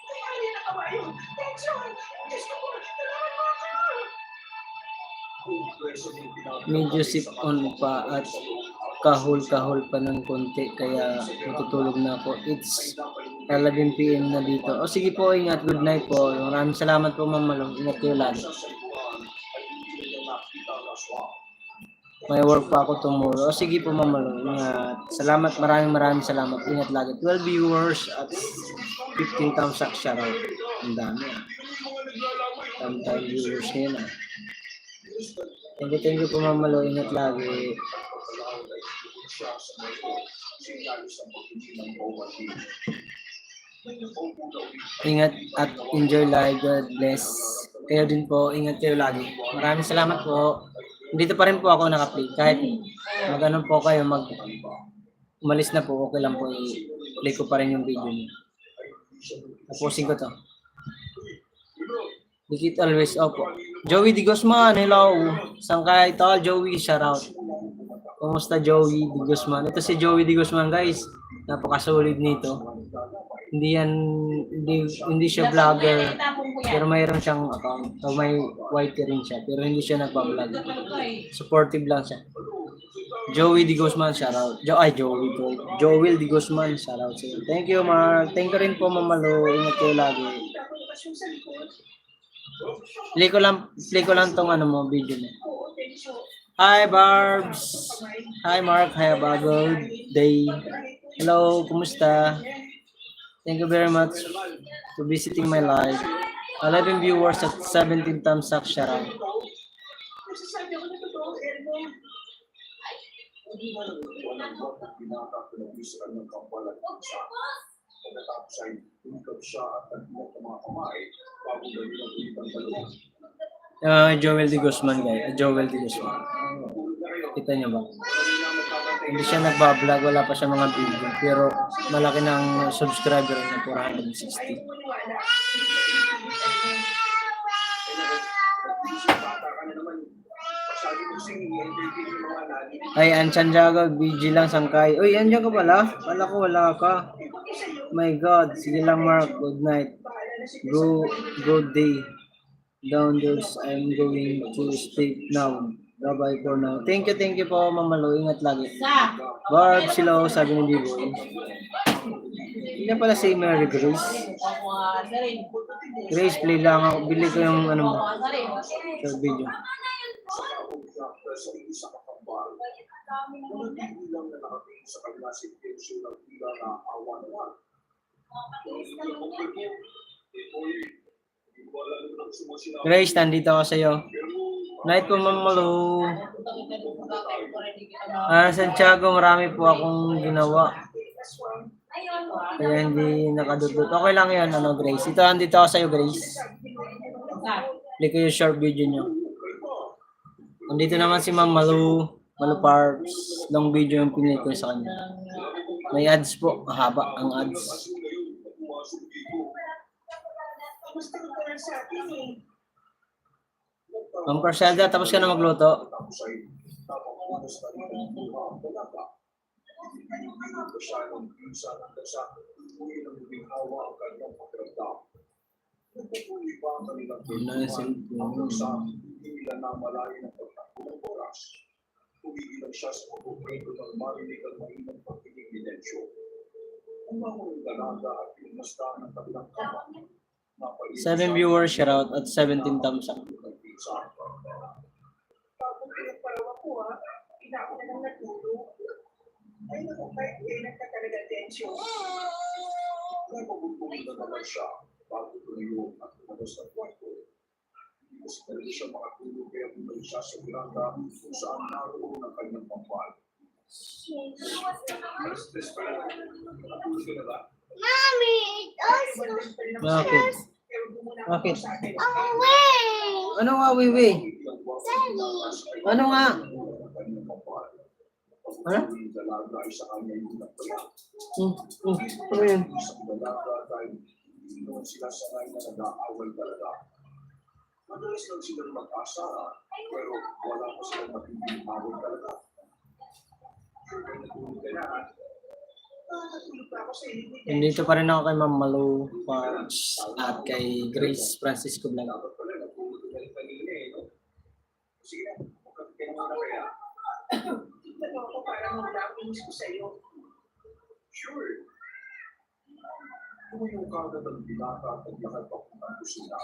Speaker 1: Ay, nakawayo! Tension! Diyos ko po! Tulungan mo ako!
Speaker 3: Medyo sit on pa at kahul-kahul pa ng konti kaya matutulog na ako. It's 11 PM na dito. O sige po, ingat. Good night po. Maraming salamat po, Ma'am Malong. Ingat kayo lagi. May work pa ako tomorrow. O sige po, Ma'am Malong. Ingat. Salamat. Maraming salamat. Ingat lagi. 12 viewers at 15 thumbs up. Shout out. Ang dami. Tamtay viewers na yun. Thank you po, Ma'am Malong. Ingat lagi. Ingat at enjoy life. God bless. Kayo din po. Ingat kayo lagi. Maraming salamat po. Dito pa rin po ako naka-play. Kahit mag-ano po kayo, umalis na po, okay lang po. I-play ko pa rin yung video niyo. Tapusin ko to. Dikit always. Opo. Joey Di Guzman. Hello. Sangkay tol. Joey. Shout out. Kumusta Joey Di Guzman? Ito si Joey Di Guzman, guys. Napakasolid nito. Hindi siya vlogger. Pero mayroon siyang account. So may white rin siya. Pero hindi siya nagpa-vlog. Supportive lang siya. Joey Di Guzman, shout out. Joel Di Guzman, shout out sa iyo. Thank you, Mark. Thank you rin po, Mamalo. Ingat kayo lagi. Play ko lang tong video mo. Hi, Barbs. Hi, Mark. Hi, good day. Hello, kumusta? Thank you very much for visiting my live. 11 viewers at 17 thumbs up, shout out.
Speaker 1: Nasasabi ako na totoo, Elmo.
Speaker 4: Hindi na nagwala ba at pinaka-pinagis sa kanyang kapal at isa. Pagkatapos ay tumikap siya at nagpinag ng mga kamay bago gawin ang ulit ang dalawa.
Speaker 3: Joel de Guzman, guys. Joel de Guzman. Kita niyo ba? Hindi siya nagbablog, wala pa siya mga video. Pero malaki ng subscriber niya, 460. Ay, ang Santiago, BG lang, Sangkay. Uy, andyan ka pala? Kala ko wala ka. My God. Sige lang, Mark. Good night. Good day. Down there's I'm going to sleep now. Bye-bye for now. Thank you po, Mama Lo. Ingat lagi.
Speaker 5: Sa.
Speaker 3: Barb, sila, sabi ni B-Boy. Hindi na pala si Mary Grace. Grace, play lang ako. Bili ko yung ano mo. Short video.
Speaker 4: Sa isa kakambal, hindi lang na nakatingin sa kanila si Tensyo ng tila na awa naman.
Speaker 3: Grace, nandito ako sa'yo. Night po, Mama Lo. Santiago, marami po akong ginawa. Kaya hindi nakadudot. Okay lang yan, Grace. Ito, andito ako sa'yo, Grace. Play ko yung short video nyo. Andito naman si Ma'am Malu Parks. Long video yung pinili ko sa kanya. May ads po. Mahaba ang ads.
Speaker 1: Gusto ko lang sa akin eh.
Speaker 3: Ma'am Carcelda, tapos ka na magluto?
Speaker 4: Hindi na namalayan ng pagtakbo ng oras. Tumigilan siya sa pagpuprento ng marinig at mainang pagpiging ni Tensyo. Ang mga dalaga at pinastaan ng kabilang kamay.
Speaker 3: 7 viewers, shout out at 17 thumbs up.
Speaker 1: Tapos pinagparawa ko ina ako na lang natulog. Ay, naku, kahit kayo nagkatalaga tensyon.
Speaker 4: Nagpabuntong na naman siya bago tuloy at lumabas ng kwarto. Kasi talaga siya makatulog kaya bumalik siya sa veranda kung saan naroon ang kanyang pampal. Stress pa lang. Nakatulog ka na ba?
Speaker 6: Mommy, it also
Speaker 3: Bakit? Bakit?
Speaker 6: away.
Speaker 3: Ano nga, Wiwi?
Speaker 6: Daddy.
Speaker 3: Ano nga? Ano?
Speaker 4: Ang dalaga ay sa kanya yung nagpala.
Speaker 3: Ano yun?
Speaker 4: Isang dalaga dahil hindi naman sila sanay na nag-aaway talaga. Madalas lang silang mag-asa, pero wala pa silang matinding away talaga. Kaya natulog ka na,
Speaker 1: Natulog pa ako sa inyo.
Speaker 3: Nandito pa rin ako kay Ma'am Malu Parks at kay Grace Francisco Blanc.
Speaker 4: dapat pala natulog ka rin kanina eh, no? Sige na, magkakita mo na kaya.
Speaker 1: Tignan ako para mag-lapings ko sa'yo.
Speaker 4: Sure. Tumulong ka agad ang binata at naglakad papuntang kusina.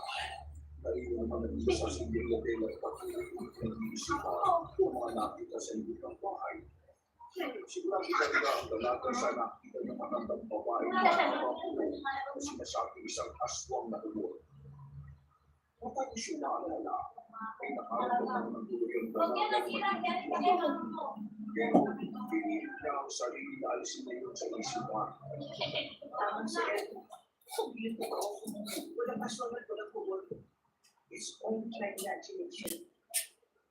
Speaker 4: Dahil naman nag-isa sa Bangladesh at patuloy ng iisipan ang mga nakita sa likod ng bahay. Sigurado talaga ang dalaga sa nakita ng matandang babae na nakapapulo na sinasabing isang aswang na ulod. Matapos yung naalala, ay nakaramdaman ng tuloy ang dalaga ng matinding. Pero pinilit niya ang sarili na alisin na yun sa isipan.
Speaker 1: Tamang sa'yo. Subilit ko ako. Walang aswang at walang kubol. It's all my imagination.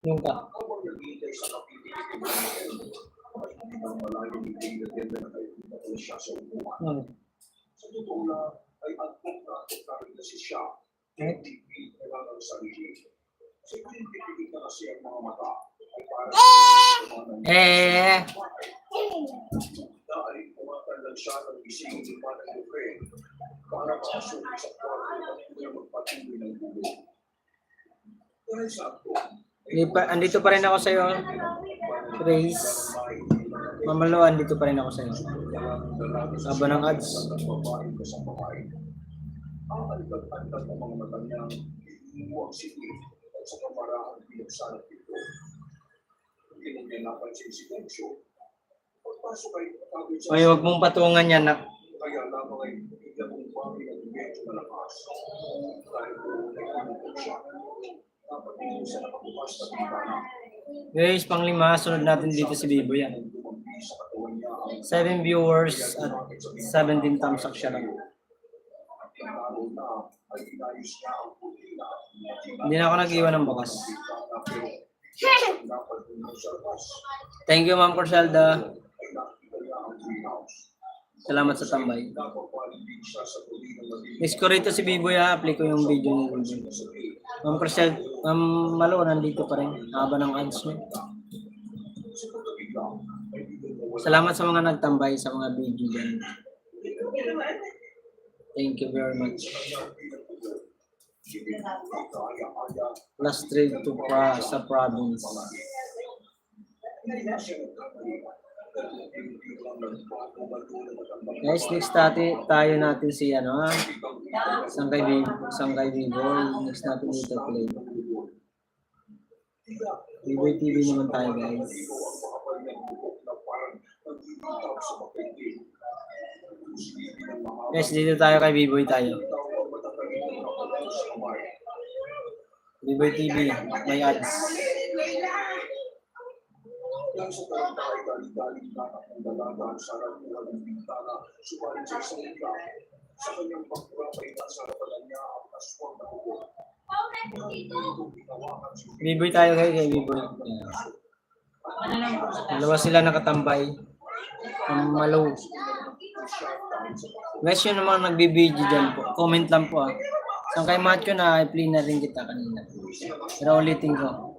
Speaker 3: Yung ka.
Speaker 4: Habang naghihintay sa kapitigil ng mga ay hindi na malayo ni David na nakaipunta siya sa upuan.
Speaker 3: Ano?
Speaker 4: Sa totoo lang, ay antok na rin kasi siya. Hindi kailangan ng sarili. Kasi kung hindi pipigil na kasi ang mga mata, ay parang dahil kumatan lang siya ng gising ng mga lupe para makasulit sa kwarto at hindi magpatuloy ng gulo. Dahil sa ako,
Speaker 3: Andito pa rin ako sa'yo, Grace. Ma'am Malu, andito pa rin ako sa'yo. Saba ng ads.
Speaker 4: babaeng kasambahay. Ang aligat-aligat ng mga mata niyang inuwang sinig at sa kamarahang pinagsanap ito. Hindi mo niya napansin si Tensyo. Pagpasok ay kagad siya
Speaker 3: Ay, huwag mong patungan yan, nak.
Speaker 4: kaya lamang ay biglang Bumawi ng medyo malakas. Dahil po nagpapagod siya. Dapat hindi siya nakabukas na bintana.
Speaker 3: Guys, panglima, sunod natin dito si Bibo yan. 7 viewers at 17 thumbs up siya lang. Hindi na ako nag-iwan ng bakas. Thank you, Ma'am Corselda. Salamat sa tambay. Miss ko rito si Biboy ha. Apply ko yung video ni Biboy. Ma'am Corselda, Ma'am Malo, nandito pa rin. Haba ng ads niyo. Salamat sa mga nagtambay sa mga video dyan. Thank you very much. Last trade to sa province. Guys, next tayo natin si ano ha. Sangkay Vivo. Next natin dito play. Vivo TV naman tayo guys. Guys, dito tayo kay Biboy tayo. Biboy TV, may ads.
Speaker 4: Yang sa tarantay galing-galing natak ng dalaga sa harapan ng bintana, sumalit sa isang ika. Sa kanyang pagpapay at sa harapan niya ang aswang na hugot.
Speaker 3: Biboy tayo kay Biboy. Yeah. Dalawa sila nakatambay. Ang Malo. Guys, yun naman nagbibideo dyan po. Comment lang po ah. So kay Matthew na i-play na rin kita kanina. Pero ulitin ko.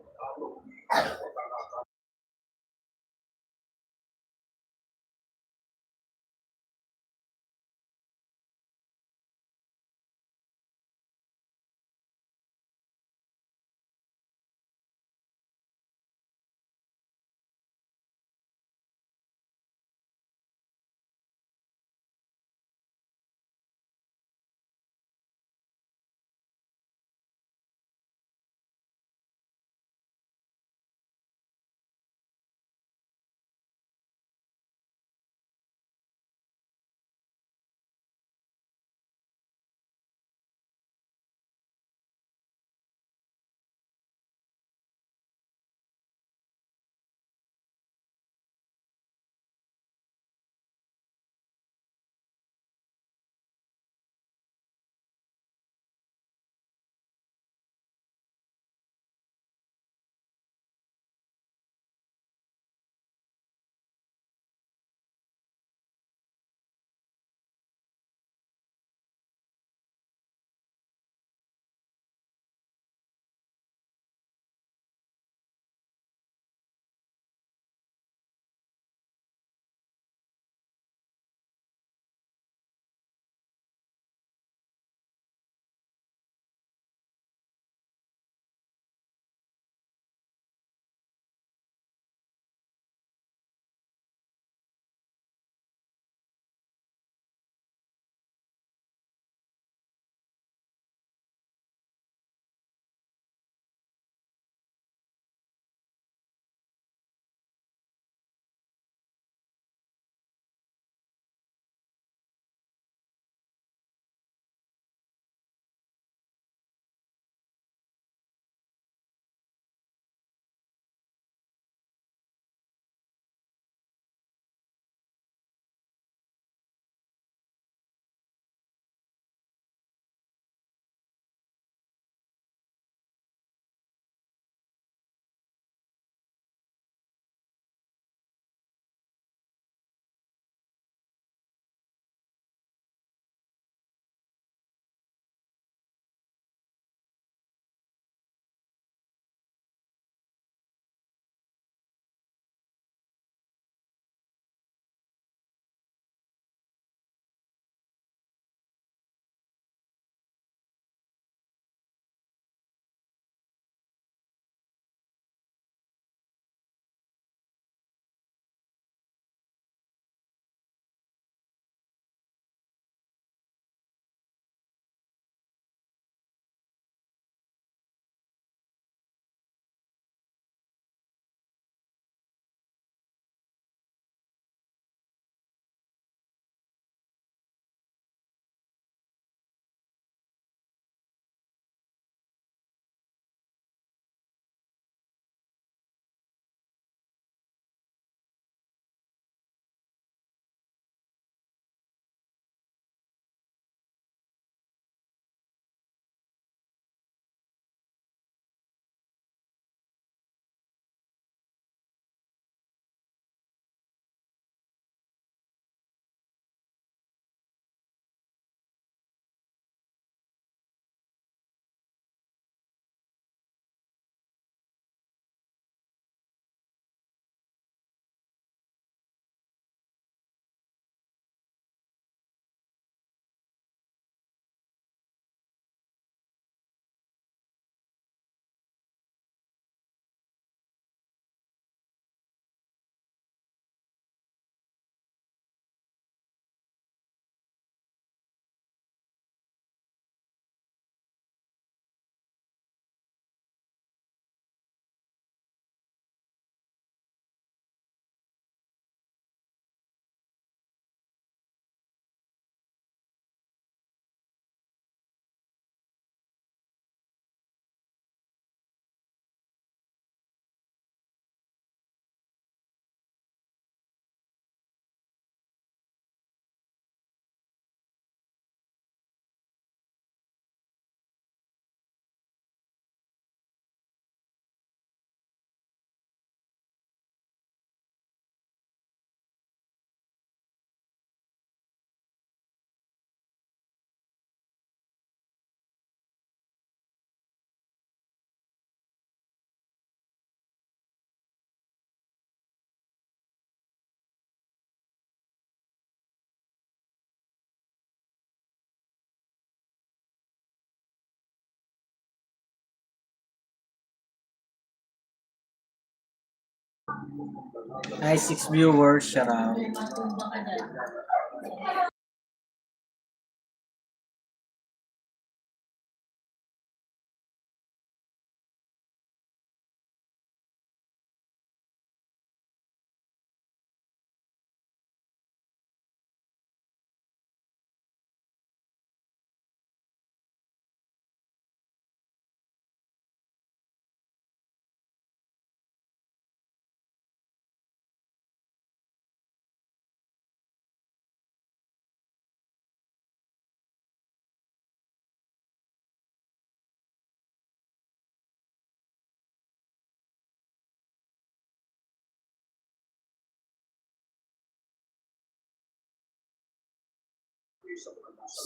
Speaker 3: Ay, 6 viewers, shout out.
Speaker 5: Matumba ka dyan.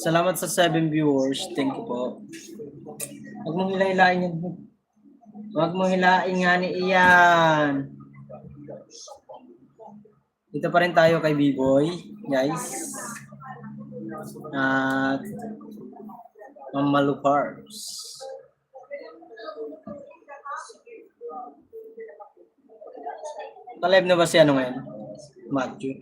Speaker 3: Salamat sa 7 viewers. Thank you po. Huwag mong hilahin yan. Huwag mong hilain nga ni Ian. Dito pa rin tayo kay B-Boy, guys. At Mamalu Parks. Ka-live na ba si ano ngayon? Matthew.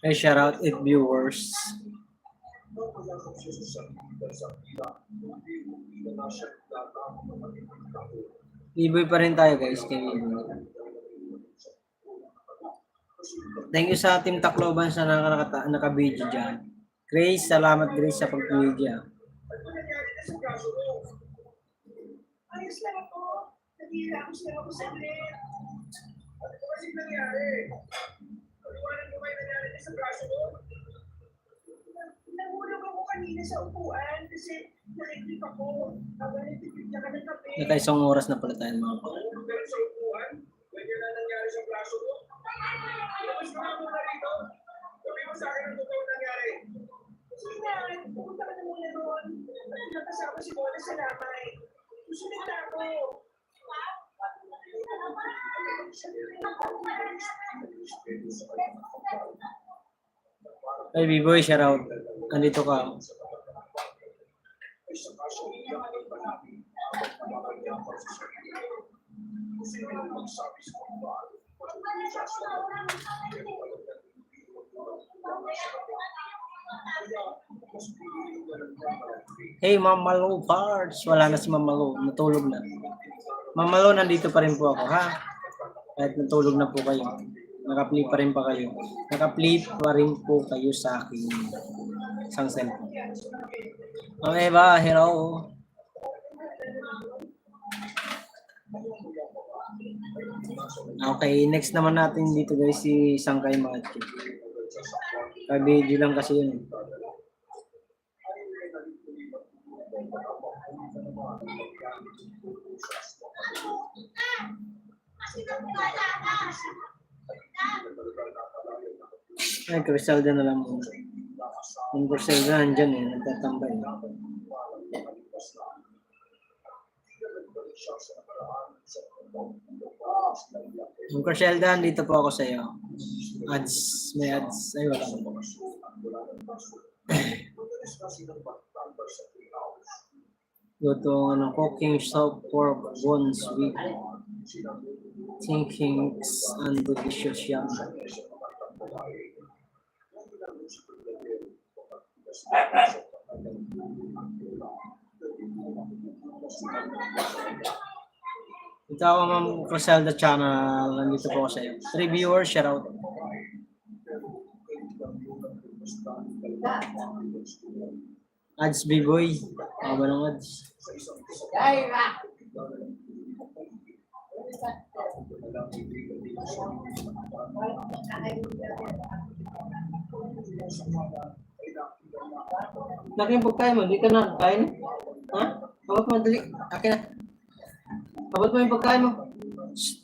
Speaker 3: Hey, shout out 8 viewers. B-Boy pa rin tayo, guys. Kay B-Boy. Thank you sa Team Tacloban sa naka-video dyan. Grace, salamat Grace sa pag-video.
Speaker 1: Ayos lang ako. Nagihila ko siya ako sa lit. Ano ba kasi nangyari? Paliwanag mo kayo nangyari sa braso mo? Nahulog ako kanina sa upuan kasi nakiklip ako. Nagalipipip na ka ng kape.
Speaker 3: Naka-isang oras na pala tayo mga kapatid.
Speaker 1: Nahulog ka sa upuan? Ganyan na nangyari sa braso mo? Ilabas mo na muna rito. Sabi mo sa akin ang totoo nangyari. Sige na, pupunta ka na muna doon. Nakasama si Bola sa lamay. Susunod na ako.
Speaker 3: Hey, B-Boy, shout out. Andito ka. Hey, Mama Lo Parts. Wala na si Mama Lo. Natulog na. Mama Lo, nandito pa rin po ako, ha? Kahit natulog na po kayo. Naka-play pa rin pa kayo. Naka-play pa rin po kayo sa akin. Isang cellphone. Okay ba? Hello? Okay, next naman natin dito guys si Sangkay Machi. Ka-video lang kasi yun. Ay, Criselda na lang muna. Yung Criselda nandyan eh, nagtatambay. Yung Criselda, dito po ako sa iyo. Ads, may ads. Ay, wala. Ito, ano, cooking soap pork bones with thinkings and delicious yum. Ito ako, Ma'am Roselda Channel. Nandito po ako sa iyo. 3 viewers, shout out. Ads B-Boy. Aba ng ads. Laki yung pagkain mo, hindi ka na kain? Ha? Abot mo, dali. Akin na. Abot mo yung pagkain mo. Shh.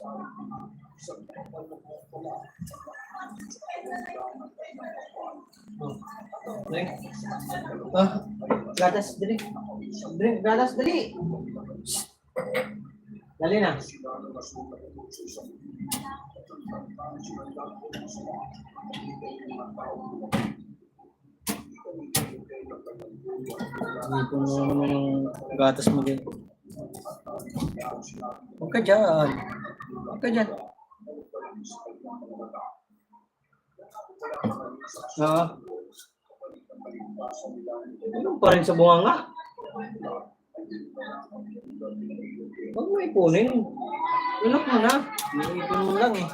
Speaker 3: Oh. Drink. Oh. Gatas, dali. Drink, gatas, dali. Shh. Dali na. Hindi ko naman yung gatas mo din. Huwag ka dyan. Huwag ka dyan. Oo. Ano pa rin sa bunganga? Huwag mo ipunin. Ilok mo na. Iipon mo lang eh.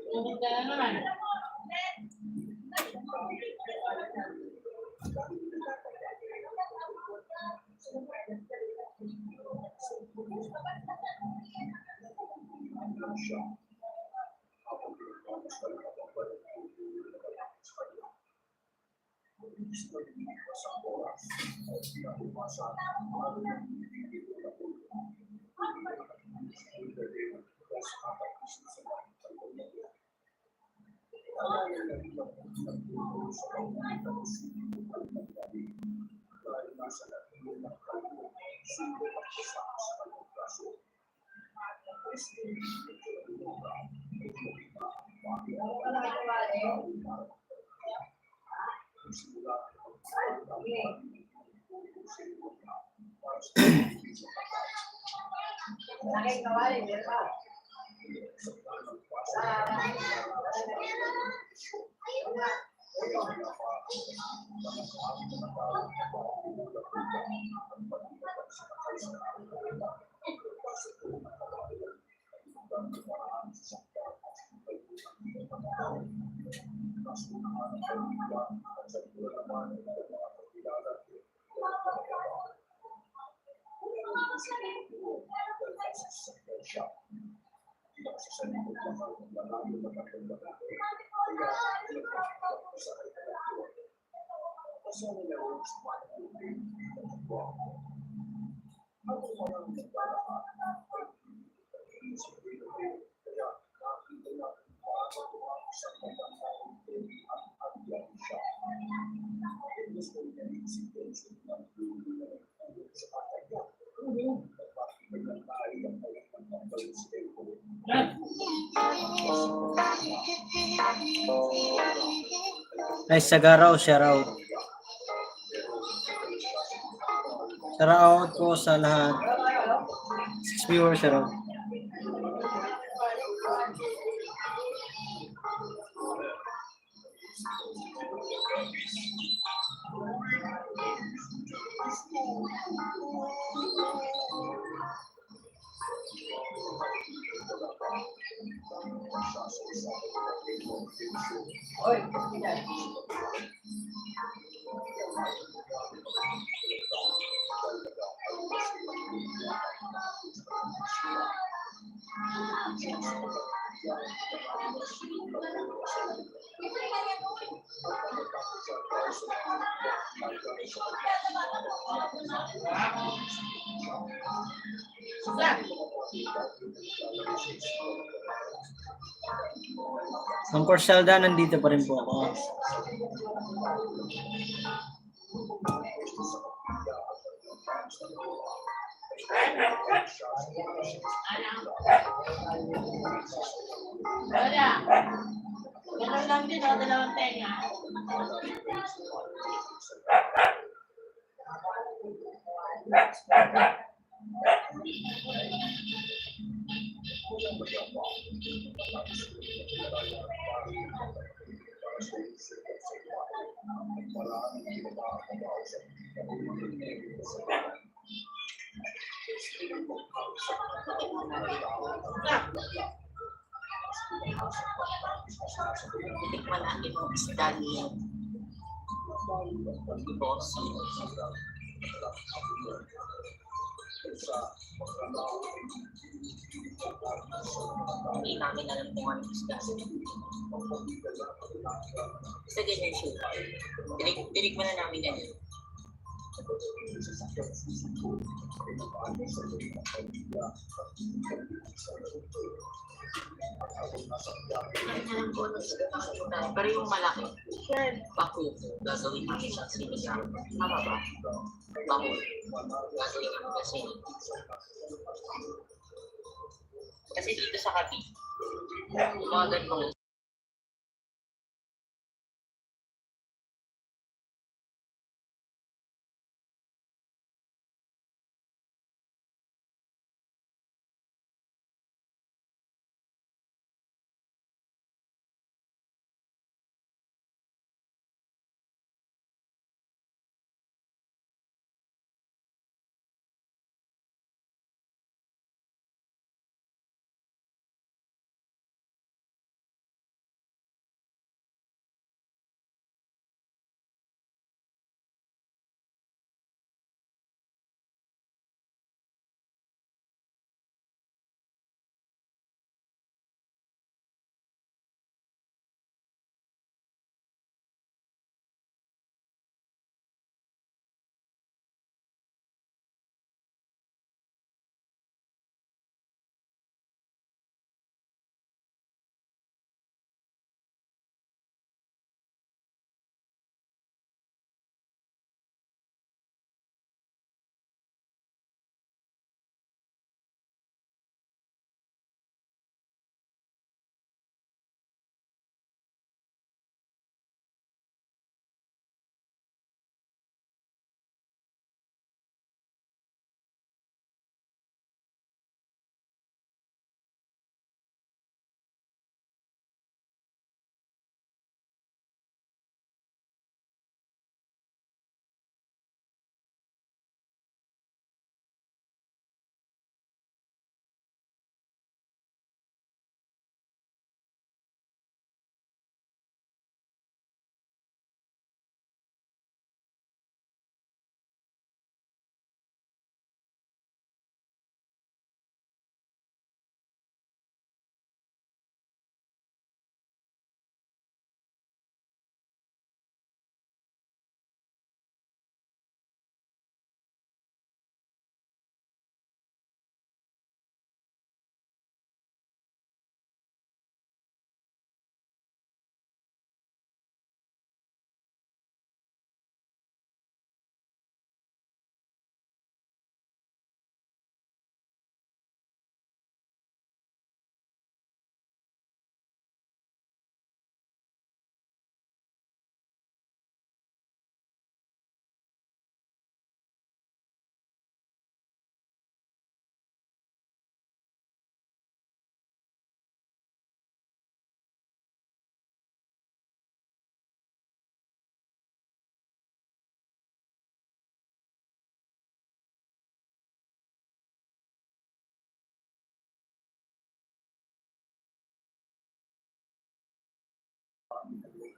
Speaker 5: Maganda na naman. Ay, Sagaraw, shout out. Shout out po sa lahat. 6 viewers, shout out. Ang Corselda, nandito pa rin po ako.
Speaker 2: Wala. Ganun lang din, o, dalawang tenga.
Speaker 7: Titikman natin yung isda ni Bossy. Hindi namin alam kung ano isda. Basta ganyan siya. Tinikman na namin ganyan. Alam ko ano sa pero yung malaki, bako, gagawin namin sa sinigang. Tama ba? Bako, gagawin namin sa sinigang. Kasi dito sa Cavite, yung mga ganitong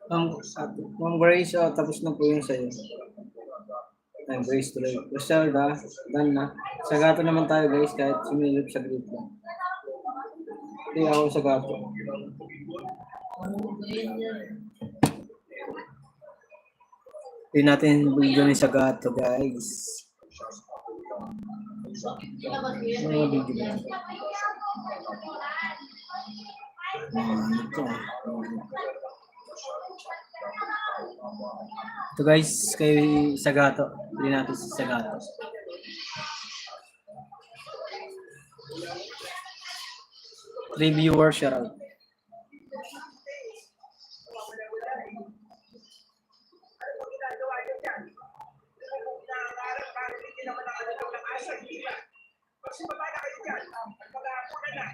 Speaker 5: Ma'am Grace, tapos na po yung sa'yo. Ay, Grace tuloy. Roselda, done na. Sa gato naman tayo guys, kahit sumilip sa group lang. Hindi ako sa gato. Hindi natin video ni sa gato guys. Ano video ba? Ano to? Ito guys, kay Sagato. Hindi natin si Sagato. 3 viewers, shout out.
Speaker 1: Ano mo ginagawa niyo dyan? Kung nangangarap, bakit hindi naman nakagawa ng aso, hindi ba? Magsimula na kayo dyan. At mag-aapunan na.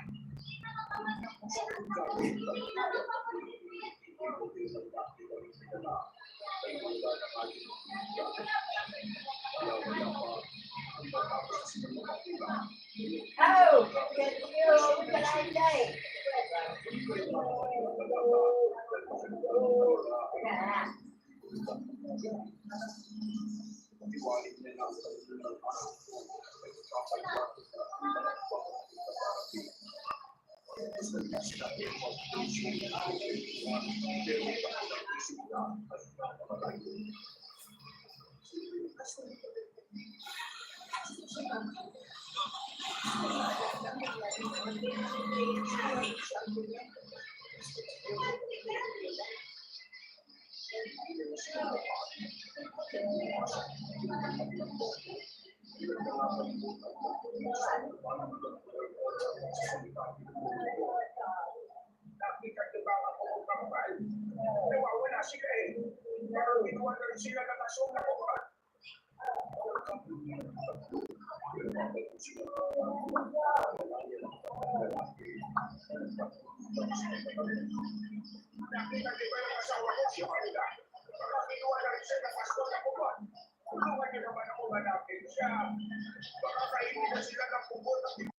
Speaker 1: Nakita niyo ba ang mga kapal? Nawawala sila eh. Parang ginawa na rin sila ng asong na kuha. Nakita niyo ba yung asawa ko si Marla? Parang ginawa na rin siya ng asong na kuha. Tulungan niyo naman ako hanapin siya. Baka kainin na sila ng pugot at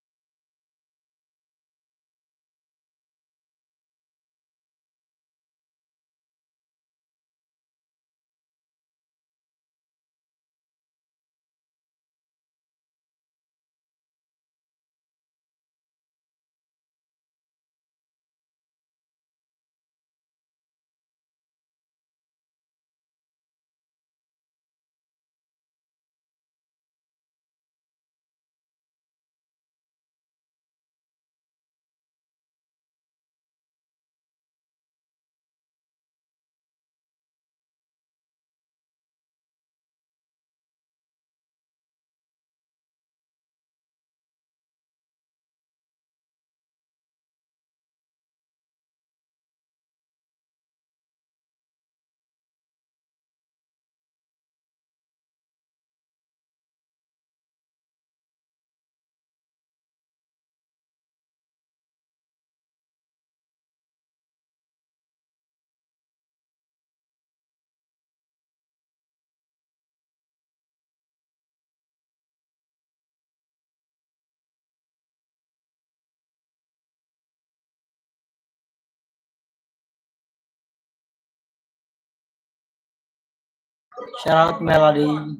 Speaker 3: Shout out Melody.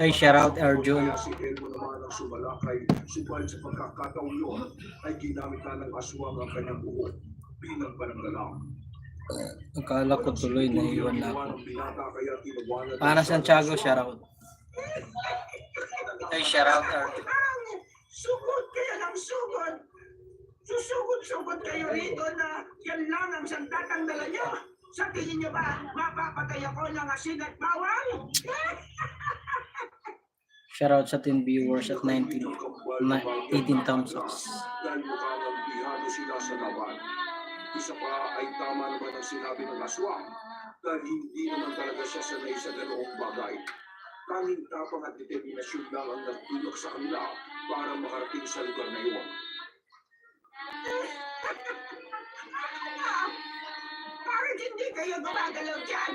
Speaker 3: Ay, shout out Arjun.
Speaker 4: Kaya si Elmo naman ang sumalakay, subalit sa pagkakataon yun ay ginamit na ng aswang ang kanyang buhok bilang pananggalang.
Speaker 3: Akala ko tuloy na iwan na ako.
Speaker 4: Ng binata kaya tinawanan
Speaker 3: Para
Speaker 4: ng
Speaker 3: Santiago,
Speaker 4: aswang.
Speaker 3: shout out. Ay, shout out Arjun.
Speaker 1: Sugod kaya ng sugod. Susugod-sugod kayo rito na yan lang ang sandatang dala nyo. Sa tingin nyo ba, mapapatay ako ng asin at bawang?
Speaker 3: Shout out sa 10 viewers at 18 thumbs up.
Speaker 4: Dahil mukhang nagbihado sila sa laban. Isa pa ay tama naman ang sinabi ng aswang dahil hindi naman talaga siya sanay sa ganoong bagay. Tanging tapang at determinasyon lang ang nagtulak sa kanila para makarating sa lugar na iyon.
Speaker 1: Bakit hindi kayo gumagalaw dyan?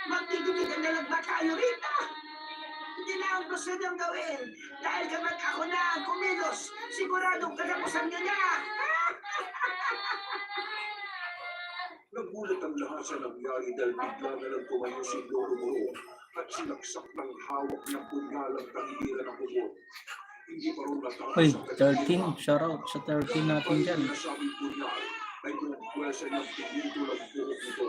Speaker 1: Magtitigilan na lang ba tayo rito? Hindi na ang gusto niyong gawin. Dahil kapag ako na ang kumilos, siguradong katapusan niyo na.
Speaker 4: Nagulat ang lahat sa nangyari dahil bigla na lang tumayo si Lolo Moro at sinaksak ng hawak ng punyal ang tangiran ng kubot. Hindi pa rin natapos
Speaker 3: Uy,
Speaker 4: ang kanyang
Speaker 3: 13. Shout out sa 13 natin dyan.
Speaker 4: Pag nasabing punyal ay pinagpwesa niyang pinito ng buhok nito.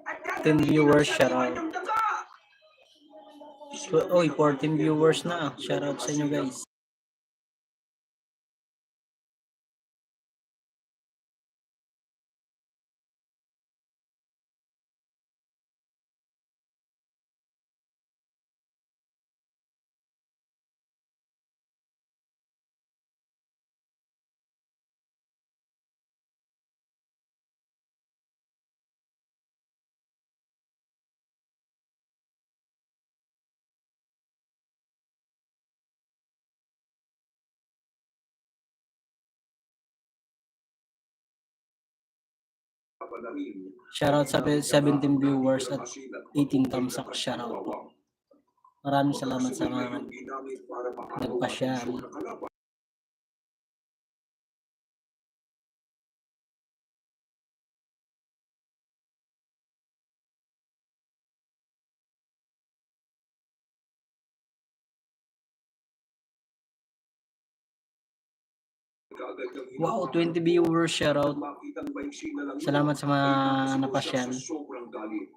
Speaker 1: At
Speaker 3: 10 viewers,
Speaker 1: sa
Speaker 3: shout
Speaker 1: iwan
Speaker 3: out.
Speaker 1: ng dugo.
Speaker 3: Uy, 14 viewers na. Shout out sa inyo guys. Shout out sa 17 viewers at 18 thumbs up. Shout out po. Maraming salamat sa mga nagpa-share. Wow, 20 viewers, shout out. Salamat sa mga napasyal.
Speaker 4: Sobrang galit.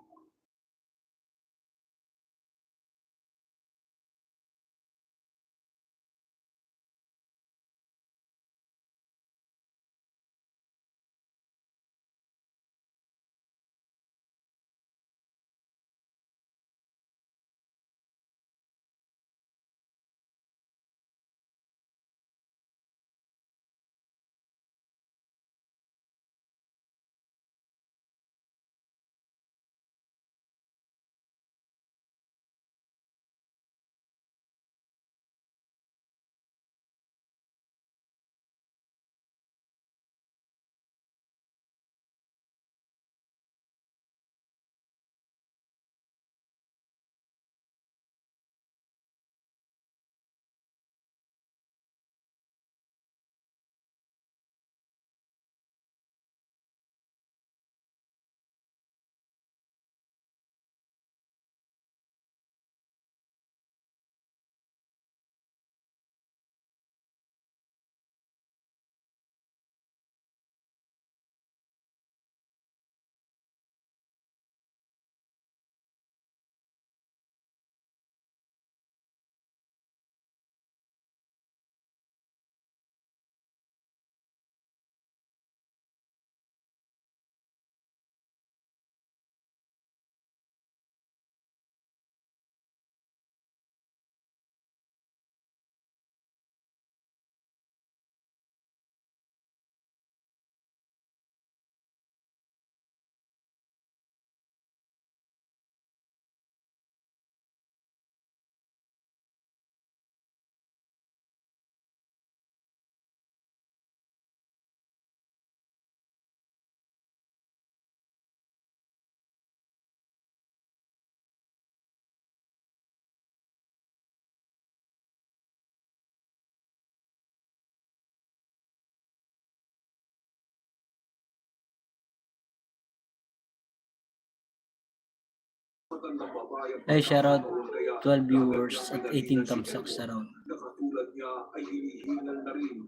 Speaker 4: Magandang babae ang
Speaker 3: Ay, shoutout
Speaker 4: pagkakataon kaya
Speaker 3: 12 viewers at
Speaker 4: dapat
Speaker 3: 18
Speaker 4: na
Speaker 3: thumbs up sa round.
Speaker 4: na katulad niya ay hinihingal na rin.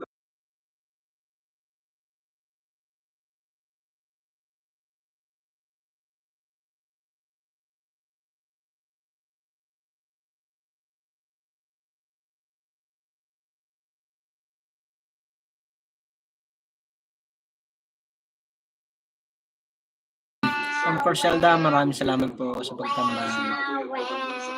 Speaker 3: Ang Corselda, maraming salamat po sa pagtambay.
Speaker 6: Wow.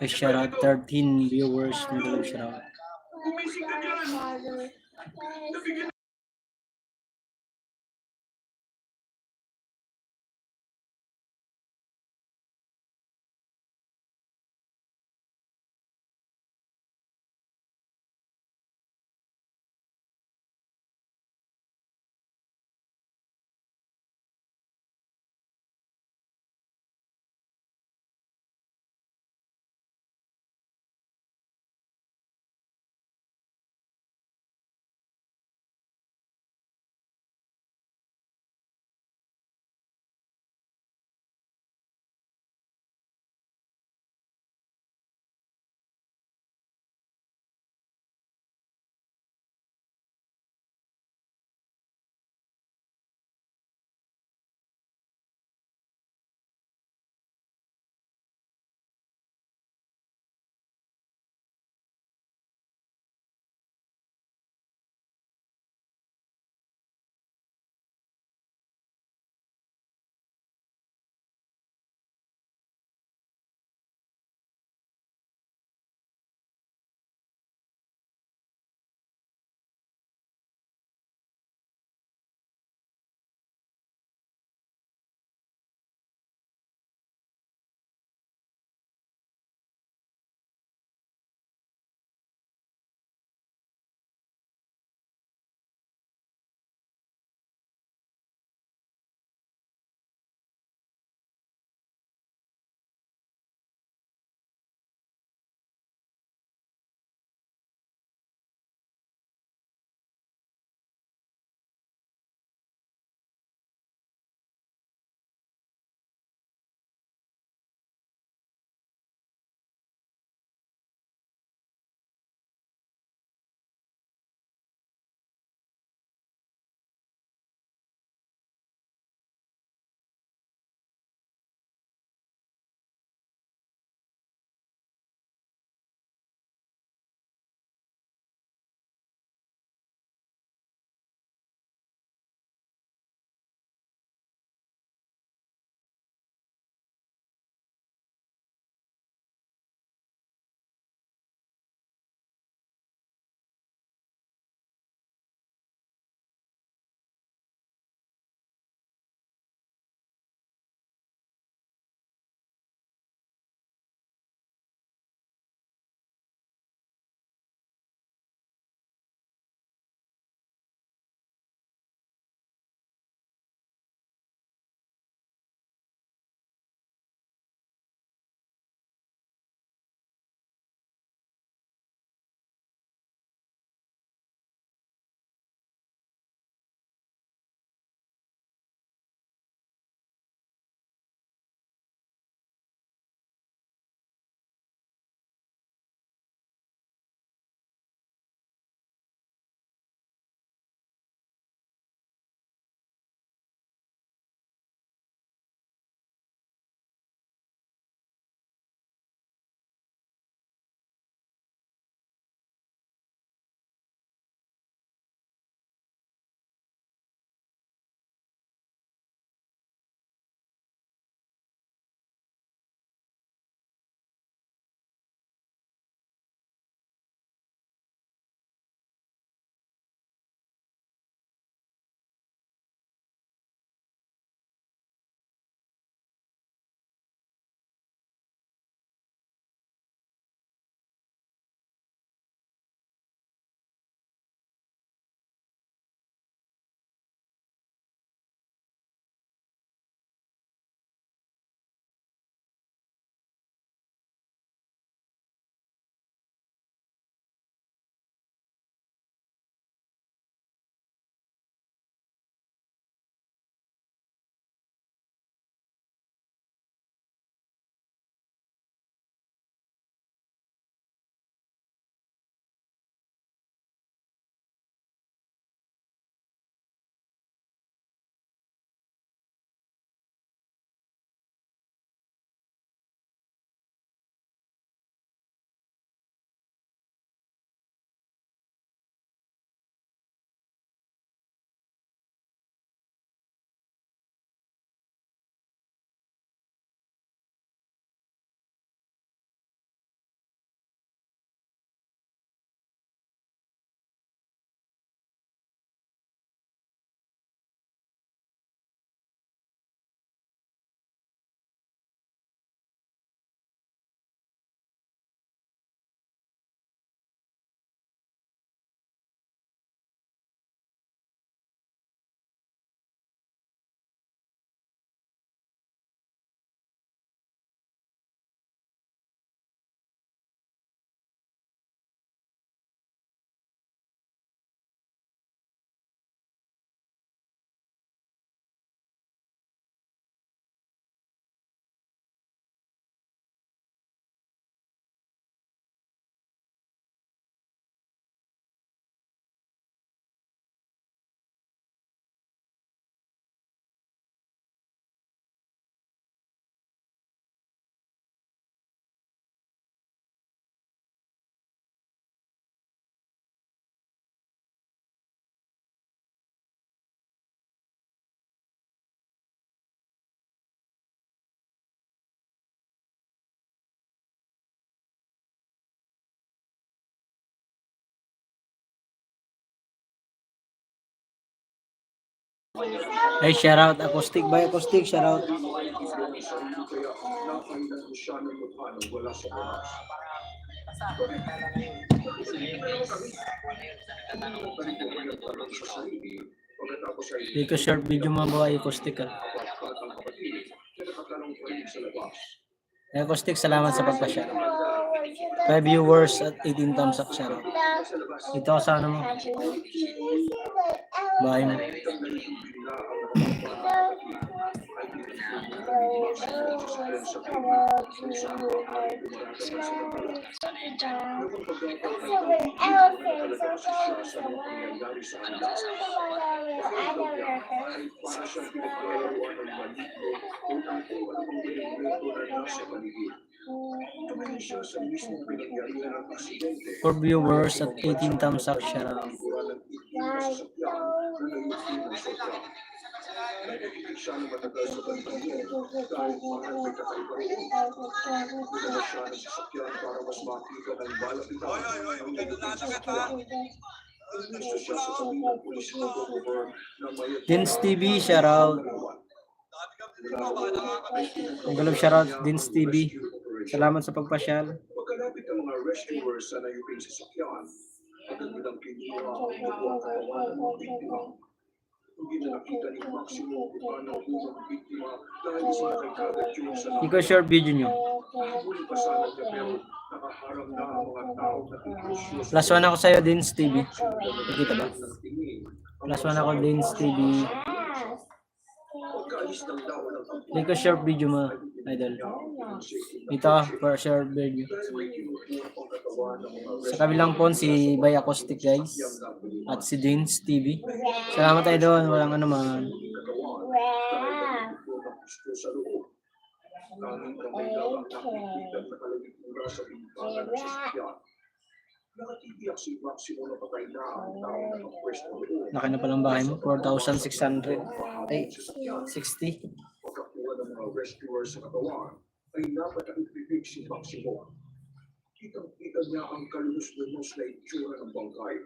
Speaker 3: Ay, shoutout 13 viewers. Maraming shoutout.
Speaker 1: Gumising ka dyan! Nabigyan
Speaker 3: Ay, shoutout. Acoustic by Acoustic. Shoutout.
Speaker 4: Kaya nakailan ko siya ng mukha nang wala sa oras. Pagkatapos ay
Speaker 3: Hindi ko short video mo ba Acoustic ka.
Speaker 4: batang kapatid na nakatanong pa rin sa labas.
Speaker 3: Acoustic, salamat sa pagpa-share. 5 viewers at 18 thumbs up shoutout. Dito ka sa ano mo. Bahay mo. For viewers at 18 thumbs up shoutout. Dins TV shoutout. Ang galog shoutout Dins TV. Salamat sa pagpasyal.
Speaker 4: Pagkalapit ng mga rescuers sa nayuping sasakyan, agad nilang kinuha ang buwang katawan ng mga biktima. Hindi na nakita ni Maximo kung paano ang unang biktima dahil sinakay kagad yun sa
Speaker 3: Hindi ko short video nyo.
Speaker 4: Huli pa sana niya pero nakaharap na ang mga tao na ilusyon
Speaker 3: Plus 1 ako sa'yo Dins TV. Nakikita ba? Plus 1 ako Dins TV.
Speaker 4: Pagkaalis ng lawan ng pagkakas.
Speaker 3: Hindi ko short video mo, idol. Dito ka for short video. Sa kabilang phone si Bay Acoustic guys. At si Dins TV. Salamat tayo doon. Walang ano man.
Speaker 4: Nakatigiyak si Maximo na patay na ang tao na kapwesto doon.
Speaker 3: Laki na palang bahay mo. 4,600. Ay, 60.
Speaker 4: Pagkakuha ng mga rescuers sa katawan, ay napataibibig si Maximo. Kitang-kita niya ang kalulus-lulus na itsura ng bangkay.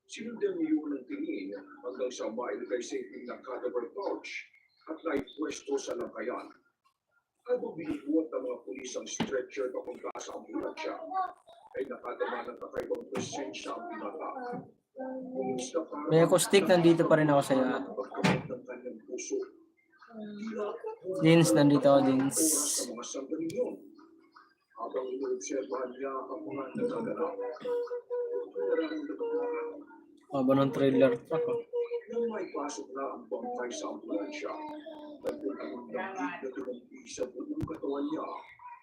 Speaker 4: Sinundan niyo ng tingin hanggang sa mailagay sa iting na cadaver pouch at naipwesto sa langkayan. Habang binubuhat ng mga pulis ang stretcher papunta sa ambulansya, ay nakadama ng kakaibang presensya ang binata. Bumins na parang
Speaker 3: Bay Acoustic, nandito pa rin ako sa'yo.
Speaker 4: pagkamot ng kanyang puso.
Speaker 3: Dins, nandito ako Dins.
Speaker 4: Sa mga sandali yun, habang inoobserbahan niya ang mga nagaganap.
Speaker 3: Haba ng trailer truck. Oh.
Speaker 4: Nang may pasok na ang bangkay sa ambulansya, nagpunang ang dambig na tumampi sa buong katawan niya,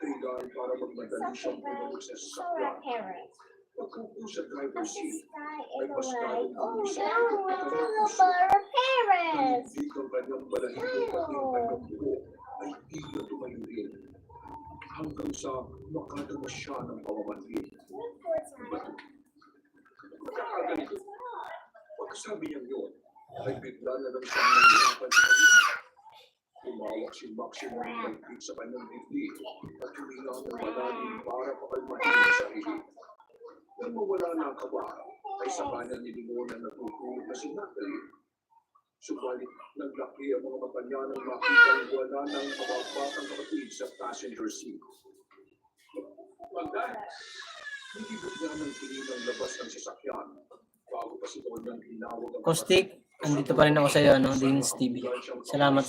Speaker 4: kailangan para magmadali siyang bumalik sa sasakyan. Pagkupo sa driver's seat, ay mas lalong bumisa ang puso. Hindi ang kanyang balahibo pati ang kanyang buho ay di na tumayo rin. Hanggang sa makadamas siya ng pamamanhin. Pagkakaganito, pagkasabi niya yun, ay bigla na lang siyang nangyayapag sa kanya. Tumawak si Maximo ng maigpit sa kanyang dibdib at huminga ng malalim para pakalmahin ang sarili. Nang mawala na ang kaba, ay sa kanya nilingon na natutulog na si Natalie. Subalit, naglaki ang mga mata niya nang makita ang wala ng mga batang kapatid sa passenger seat. Magdan, hindi bigla ng tingin ang labas ng sasakyan bago pa si Don nang tinawag ang
Speaker 3: Acoustic, andito pa rin ako sa'yo, no? Dins TV. Salamat.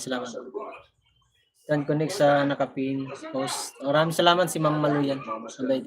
Speaker 3: Dan connect sa nakapin post. Maraming salamat si Ma'am Maluyan. Sabay.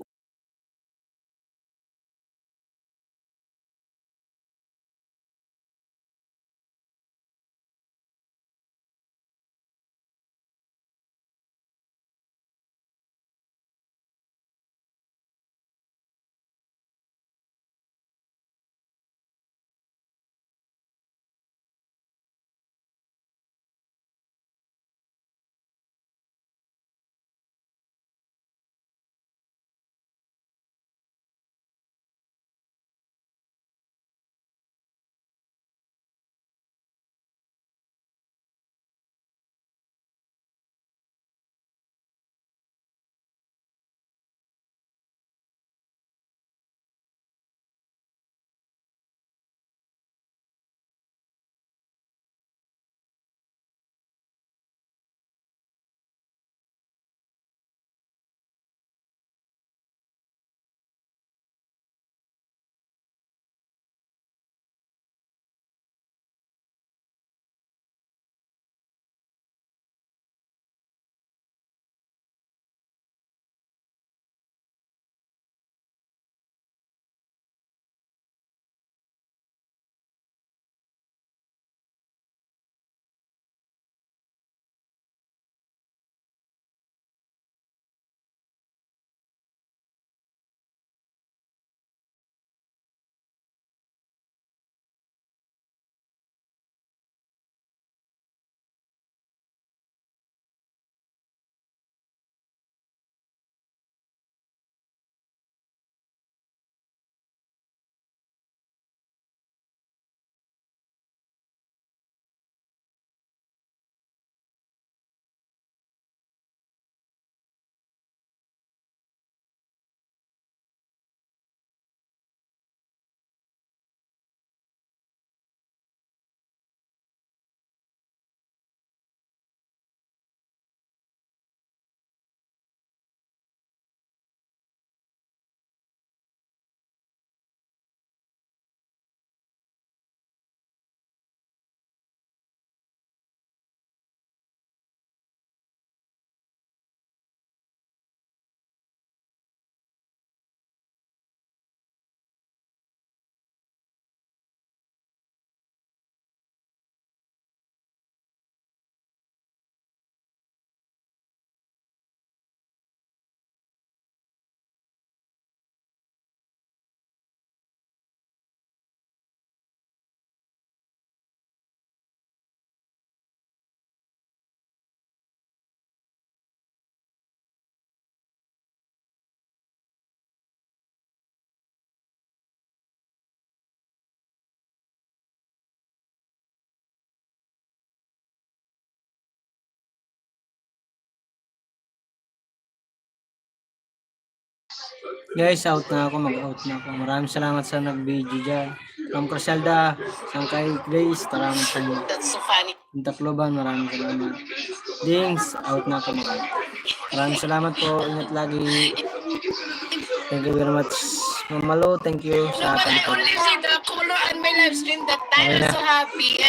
Speaker 3: Guys, out na ako. Mag-out na ako. Maraming salamat sa nag-video dyan. From Criselda, sa kay Grace, maraming salamat.
Speaker 7: That's so funny.
Speaker 3: Yung Tacloban, maraming salamat. Dings, out na ako. Maraming salamat po. Ingat lagi. Thank you very much. Mamalo, thank you sa
Speaker 7: I
Speaker 3: pagpunta.
Speaker 7: only see the color on my live stream that time. I'm so happy.